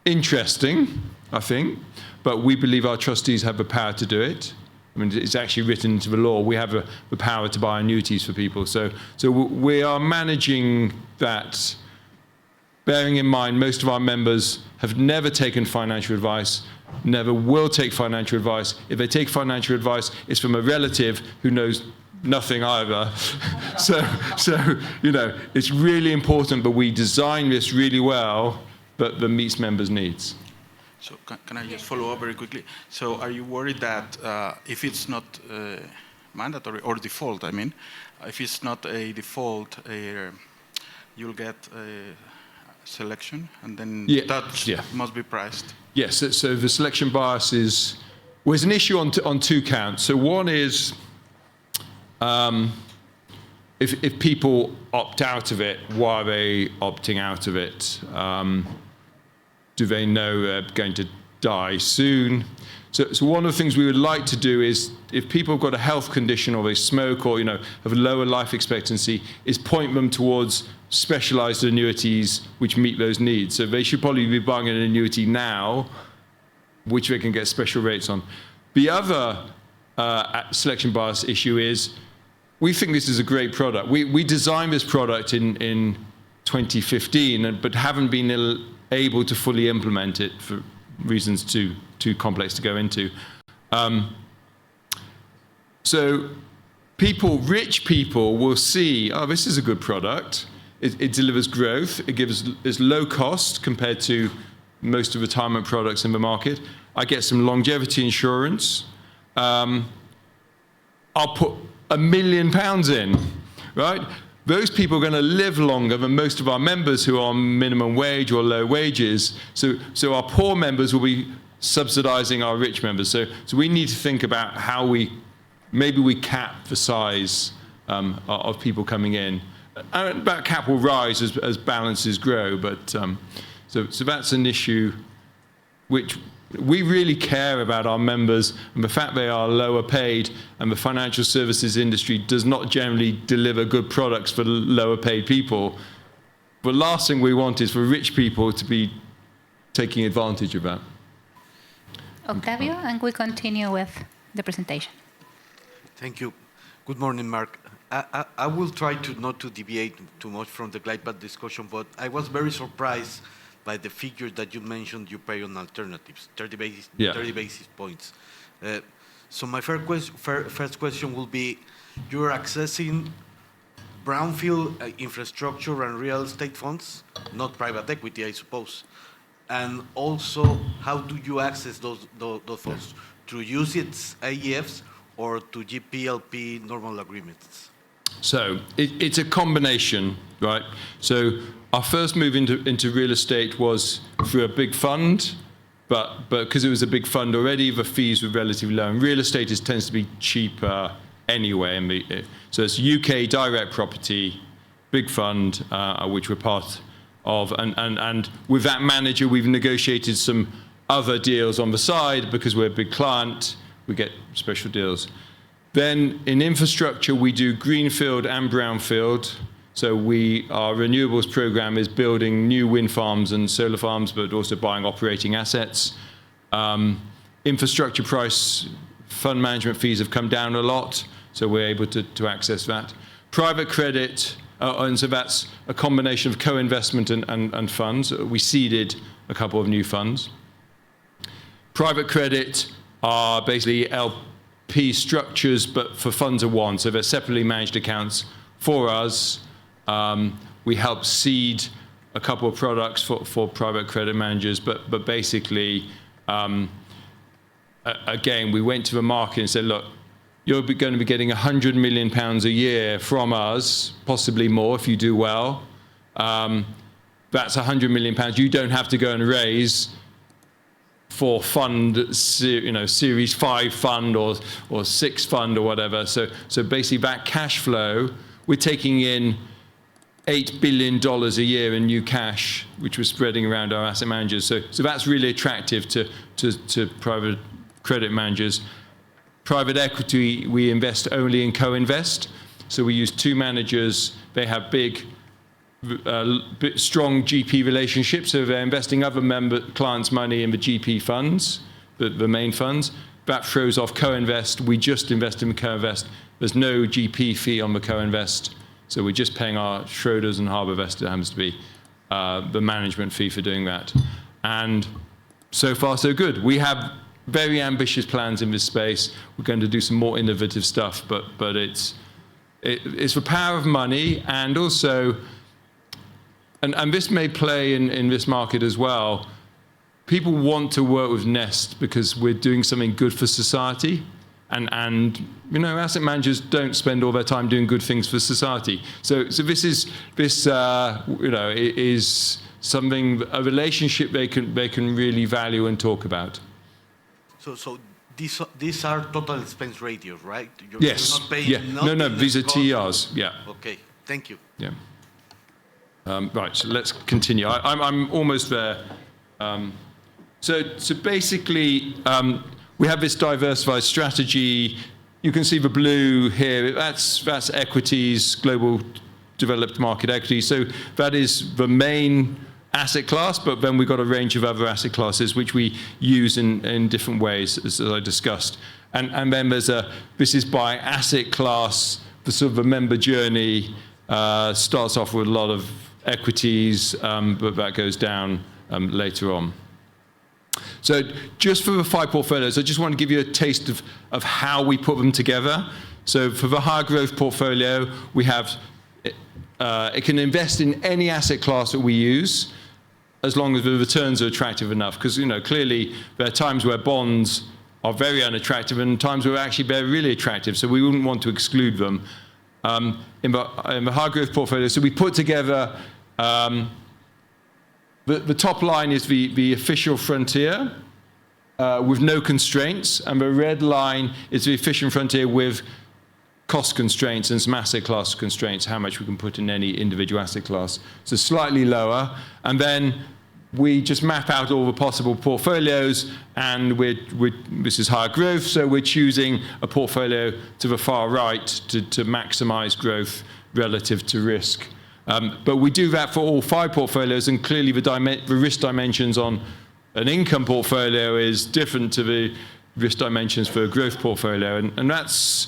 interesting, I think, but we believe our trustees have the power to do it. I mean, it's actually written into the law. We have the power to buy annuities for people. So we are managing that, bearing in mind most of our members have never taken financial advice, never will take financial advice. If they take financial advice, it's from a relative who knows nothing either. so it's really important that we design this really well, but that meets members' needs.
So can I just follow up very quickly? So are you worried that if it's not mandatory or default, if it's not a default, you'll get a selection and then must be priced?
Yes, so the selection bias is, well, it's an issue on 2 counts. So one is if people opt out of it, why are they opting out of it? Do they know they're going to die soon? So one of the things we would like to do is, if people have got a health condition or they smoke or have a lower life expectancy, is point them towards specialized annuities which meet those needs. So they should probably be buying an annuity now, which they can get special rates on. The other selection bias issue is, we think this is a great product. We designed this product in 2015, but haven't been able to fully implement it for reasons too complex to go into. So rich people will see, oh, this is a good product. It delivers growth. It's low cost compared to most of retirement products in the market. I get some longevity insurance. I'll put £1 million in, right? Those people are going to live longer than most of our members who are on minimum wage or low wages. So our poor members will be subsidizing our rich members. So we need to think about how maybe we cap the size of people coming in. And that cap will rise as balances grow, but so that's an issue which we really care about our members and the fact they are lower paid, and the financial services industry does not generally deliver good products for lower paid people. The last thing we want is for rich people to be taking advantage of that.
Octavio, and we continue with the presentation.
Thank you. Good morning, Mark. I will try not to deviate too much from the GlidePath discussion, but I was very surprised by the figures that you mentioned you pay on alternatives, 30 basis points. So my first question will be, you're accessing brownfield infrastructure and real estate funds, not private equity, I suppose. And also, how do you access those funds? Through UCITS, AEFs, or to GP-LP normal agreements?
So it's a combination, right? So our first move into real estate was through a big fund, but because it was a big fund already, the fees were relatively low. And real estate tends to be cheaper anyway. So it's UK direct property, big fund, which we're part of. And with that manager, we've negotiated some other deals on the side because we're a big client. We get special deals. Then in infrastructure, we do greenfield and brownfield. So our renewables program is building new wind farms and solar farms, but also buying operating assets. Infrastructure price fund management fees have come down a lot, so we're able to access that. Private credit, and so that's a combination of co-investment and funds. We seeded a couple of new funds. Private credit are basically LP structures, but for funds of one. So they're separately managed accounts for us. We help seed a couple of products for private credit managers, but basically, again, we went to the market and said, look, you're going to be getting £100 million a year from us, possibly more if you do well. That's £100 million. You don't have to go and raise for fund, Series 5 fund or 6 fund or whatever. So basically that cash flow, we're taking in $8 billion a year in new cash, which we're spreading around our asset managers. So that's really attractive to private credit managers. Private equity, we invest only in co-invest. So we use 2 managers. They have big, strong GP relationships. So they're investing other clients' money in the GP funds, the main funds. That throws off co-invest. We just invest in the co-invest. There's no GP fee on the co-invest. So we're just paying our Schroders and HarbourVest, it happens to be, the management fee for doing that. And so far, so good. We have very ambitious plans in this space. We're going to do some more innovative stuff, but it's the power of money, and also, and this may play in this market as well. People want to work with Nest because we're doing something good for society. And asset managers don't spend all their time doing good things for society. So this is something, a relationship they can really value and talk about.
So these are total expense ratios, right?
Yes.
You're not paying
No, these are TERs. Yeah.
Okay. Thank you.
Yeah. Right. So let's continue. I'm almost there. So basically. We have this diversified strategy. You can see the blue here. That's equities, global developed market equities. So that is the main asset class, but then we've got a range of other asset classes which we use in different ways, as I discussed. And then this is by asset class. The sort of a member journey starts off with a lot of equities, but that goes down later on. So just for the 5 portfolios, I just want to give you a taste of how we put them together. So for the high growth portfolio, we have, it can invest in any asset class that we use, as long as the returns are attractive enough. Because, you know, clearly there are times where bonds are very unattractive and times where actually they're really attractive. So we wouldn't want to exclude them. In the high growth portfolio, so we put together, the top line is the official frontier with no constraints, and the red line is the efficient frontier with cost constraints and some asset class constraints, how much we can put in any individual asset class. So slightly lower, and then we just map out all the possible portfolios, and this is higher growth, so we're choosing a portfolio to the far right to maximize growth relative to risk. But we do that for all 5 portfolios, and clearly the risk dimensions on an income portfolio is different to the risk dimensions for a growth portfolio, and that's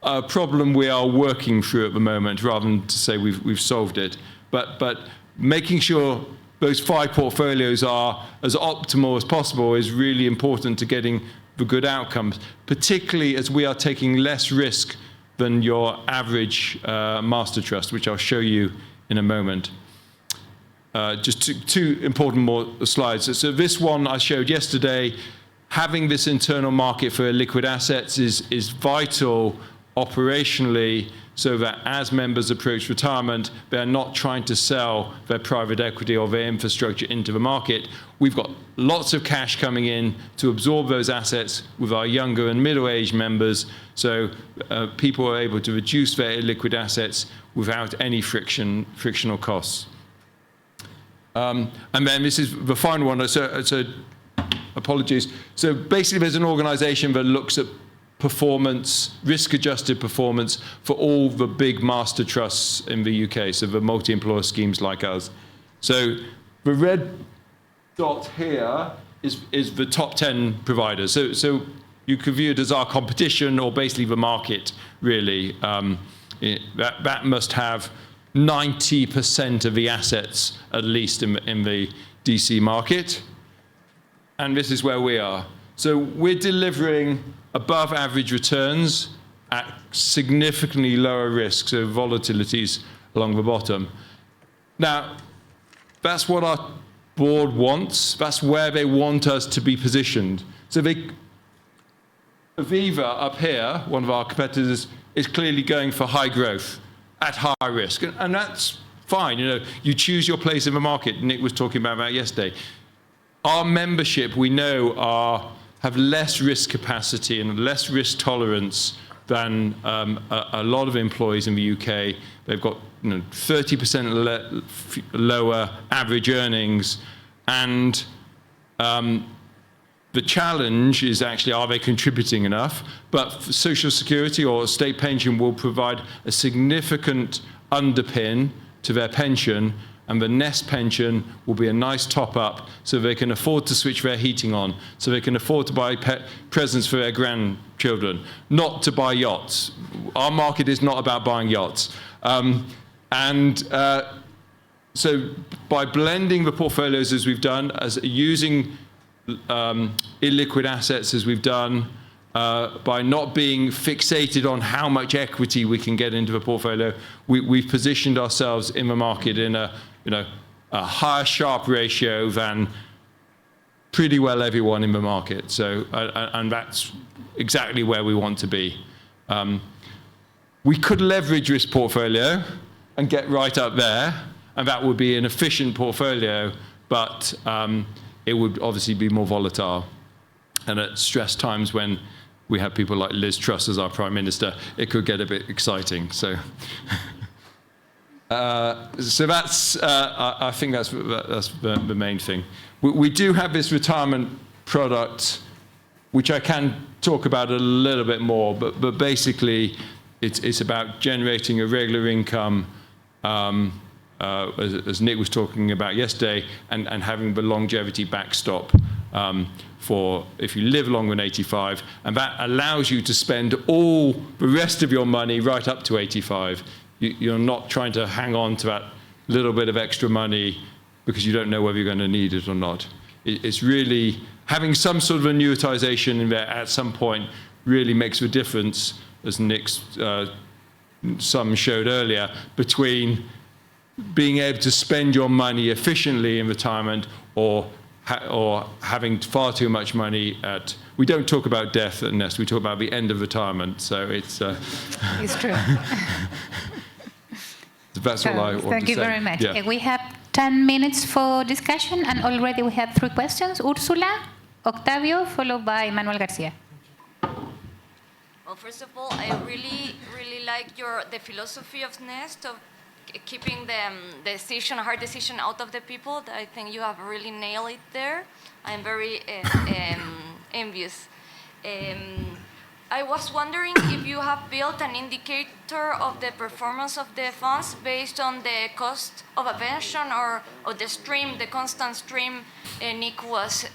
a problem we are working through at the moment, rather than to say we've solved it. But making sure those 5 portfolios are as optimal as possible is really important to getting the good outcomes, particularly as we are taking less risk than your average master trust, which I'll show you in a moment. Just two important more slides. So this one I showed yesterday, having this internal market for liquid assets is vital operationally, so that as members approach retirement, they're not trying to sell their private equity or their infrastructure into the market. We've got lots of cash coming in to absorb those assets with our younger and middle-aged members, so people are able to reduce their illiquid assets without any frictional costs. And then this is the final one, so apologies. So basically there's an organization that looks at performance, risk-adjusted performance for all the big master trusts in the UK, so the multi-employer schemes like us. So the red dot here is the top 10 providers. So you could view it as our competition, or basically the market, really. That must have 90% of the assets, at least in the DC market. And this is where we are. So we're delivering above average returns at significantly lower risk, so volatilities along the bottom. Now, that's what our board wants. That's where they want us to be positioned. So Aviva up here, one of our competitors, is clearly going for high growth at high risk. And that's fine. You know, you choose your place in the market. Nick was talking about that yesterday. Our membership, we know, have less risk capacity and less risk tolerance than a lot of employees in the UK. They've got 30% lower average earnings, and the challenge is actually, are they contributing enough? But Social Security or state pension will provide a significant underpin to their pension, and the Nest pension will be a nice top-up so they can afford to switch their heating on, so they can afford to buy presents for their grandchildren, not to buy yachts. Our market is not about buying yachts. So by blending the portfolios as we've done, as using illiquid assets as we've done, by not being fixated on how much equity we can get into the portfolio, we've positioned ourselves in the market in a higher Sharpe ratio than pretty well everyone in the market. So, and that's exactly where we want to be. We could leverage this portfolio and get right up there, and that would be an efficient portfolio, but it would obviously be more volatile. And at stress times when we have people like Liz Truss as our Prime Minister, it could get a bit exciting. So, so that's, I think that's the main thing. We do have this retirement product, which I can talk about a little bit more, but basically it's about generating a regular income, as Nick was talking about yesterday, and having the longevity backstop for if you live longer than 85, and that allows you to spend all the rest of your money right up to 85. You're not trying to hang on to that little bit of extra money because you don't know whether you're going to need it or not. It's really having some sort of annuitization in there at some point really makes a difference as Nick's sum showed earlier, between being able to spend your money efficiently in retirement or having far too much money at. We don't talk about death at Nest. We talk about the end of retirement. So it's.
It's true.
That's all I want to say.
Thank you very much.
Yeah.
We have 10 minutes for discussion, and already we have 3 questions. Ursula, Octavio, followed by Manuel Garcia.
Well, first of all, I really like the philosophy of Nest of keeping the hard decision out of the people. I think you have really nailed it there. I'm very envious. I was wondering if you have built an indicator of the performance of the funds based on the cost of a pension or the stream, the constant stream Nick was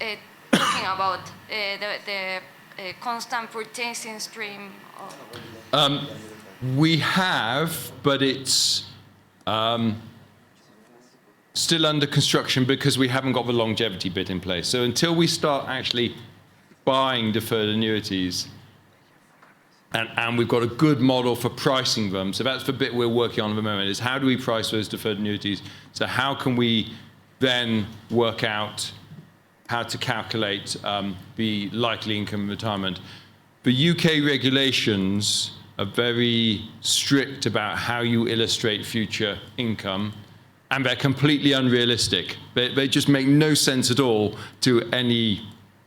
talking about, the constant purchasing stream.
We have, but it's still under construction because we haven't got the longevity bit in place. So until we start actually buying deferred annuities, and we've got a good model for pricing them. So that's the bit we're working on at the moment, is how do we price those deferred annuities? So how can we then work out how to calculate the likely income in retirement? The UK regulations are very strict about how you illustrate future income, and they're completely unrealistic. They just make no sense at all to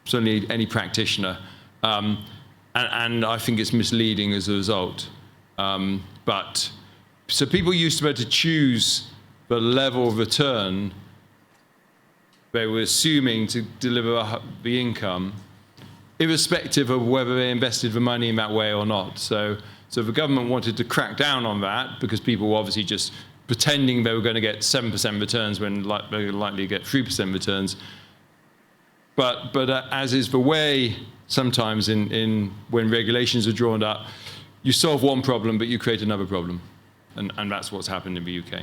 certainly any practitioner. And I think it's misleading as a result. So people used to be able to choose the level of return they were assuming to deliver the income, irrespective of whether they invested the money in that way or not. So the government wanted to crack down on that because people were obviously just pretending they were going to get 7% returns when they were likely to get 3% returns. But as is the way sometimes when regulations are drawn up, you solve one problem, but you create another problem. And that's what's happened in the UK.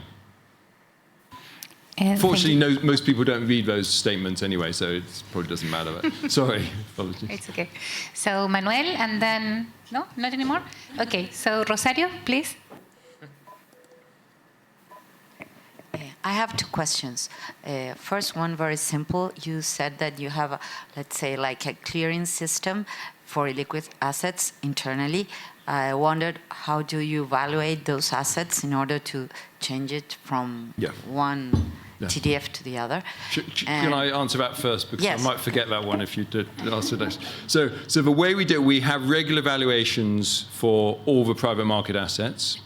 Fortunately, most people don't read those statements anyway, so it probably doesn't matter. But sorry, apologies.
It's okay. So Manuel, and then, no, not anymore? Okay, so Rosario, please.
I have 2 questions. First one, very simple. You said that you have, let's say, like a clearing system for illiquid assets internally. I wondered, how do you evaluate those assets in order to change it from one TDF to the other?
Can I answer that first? Because
yes.
I might forget that one if you did answer next. So the way we do it, we have regular valuations for all the private market assets.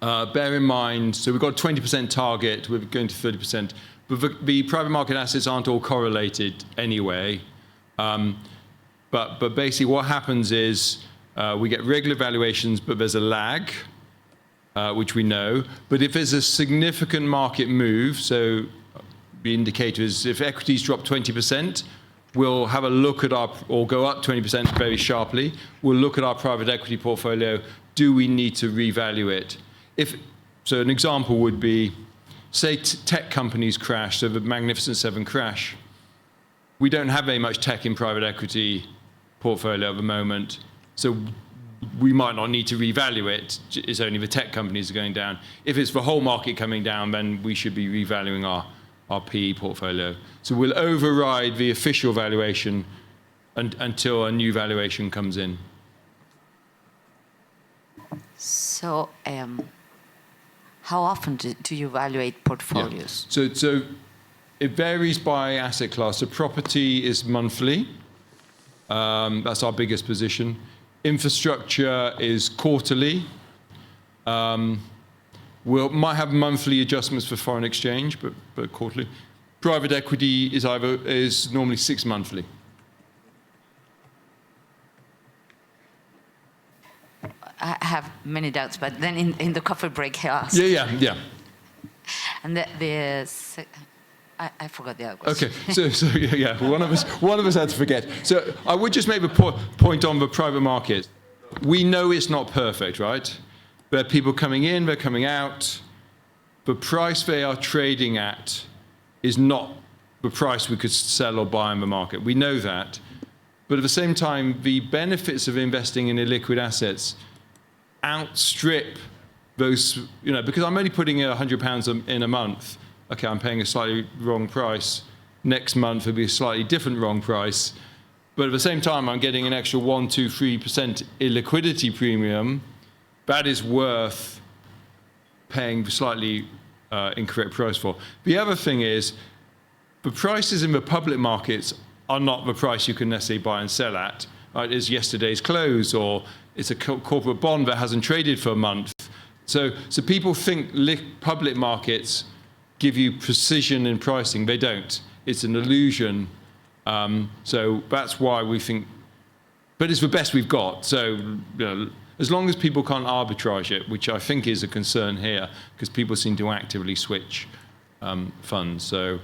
Bear in mind, so we've got a 20% target, we're going to 30%, but the private market assets aren't all correlated anyway. But basically what happens is we get regular valuations, but there's a lag, which we know. But if there's a significant market move, so the indicator is if equities drop 20%, we'll have a look at or go up 20% very sharply. We'll look at our private equity portfolio. Do we need to revalue it? So an example would be, say tech companies crash, so the Magnificent Seven crash. We don't have very much tech in private equity portfolio at the moment, so we might not need to revalue it. It's only the tech companies are going down. If it's the whole market coming down, then we should be revaluing our PE portfolio. So we'll override the official valuation until a new valuation comes in.
So how often do you evaluate portfolios?
Yeah. So it varies by asset class. So property is monthly. That's our biggest position. Infrastructure is quarterly. We might have monthly adjustments for foreign exchange, but quarterly. Private equity is normally 6 monthly.
I have many doubts, but then in the coffee break, I asked.
Yeah.
And I forgot the other question.
Okay, so yeah, one of us had to forget. So I would just make a point on the private market. We know it's not perfect, right? There are people coming in, they're coming out. The price they are trading at is not the price we could sell or buy in the market. We know that. But at the same time, the benefits of investing in illiquid assets outstrip those, because I'm only putting in £100 in a month. Okay, I'm paying a slightly wrong price. Next month it'll be a slightly different wrong price. But at the same time, I'm getting an extra 1%, 2%, 3% illiquidity premium. That is worth paying the slightly incorrect price for. The other thing is, the prices in the public markets are not the price you can necessarily buy and sell at. Right? It's yesterday's close, or it's a corporate bond that hasn't traded for a month. So people think public markets give you precision in pricing. They don't. It's an illusion. So that's why we think, but it's the best we've got. So as long as people can't arbitrage it, which I think is a concern here, because people seem to actively switch funds. So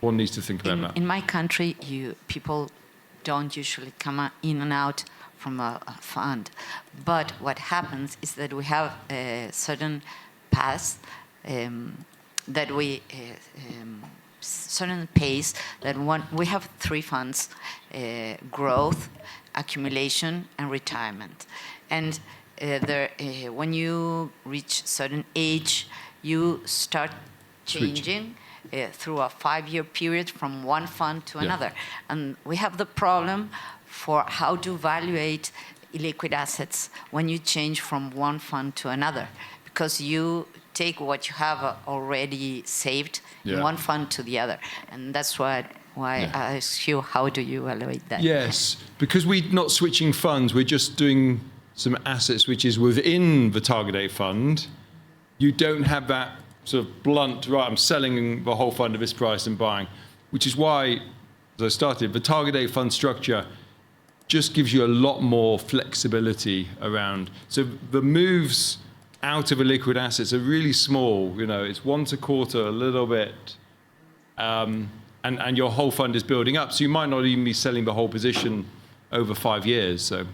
one needs to think about that.
In my country, people don't usually come in and out from a fund. But what happens is that we have certain paths that we, certain pace that we have 3 funds, growth, accumulation, and retirement. And when you reach certain age, you start changing through a 5-year period from one fund to another. And we have the problem for how to evaluate illiquid assets when you change from one fund to another, because you take what you have already saved in one fund to the other. And that's why I ask you, how do you evaluate that?
Yes, because we're not switching funds, we're just doing some assets which is within the target date fund. You don't have that sort of blunt, right, I'm selling the whole fund at this price and buying, which is why, as I started, the target date fund structure just gives you a lot more flexibility around. So the moves out of illiquid assets are really small. It's once a quarter, a little bit, and your whole fund is building up. So you might not even be selling the whole position over 5 years. So,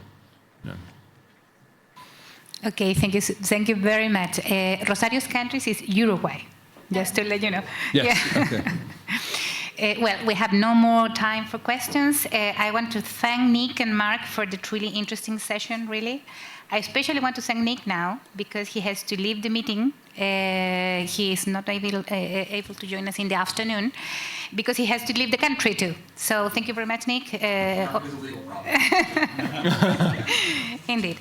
Okay, thank you very much. Rosario's country is Uruguay, just to let you know.
Yes. Okay.
Well, we have no more time for questions. I want to thank Nick and Mark for the truly interesting session, really. I especially want to thank Nick now, because he has to leave the meeting. He is not able to join us in the afternoon, because he has to leave the country too. So thank you very much, Nick. Indeed.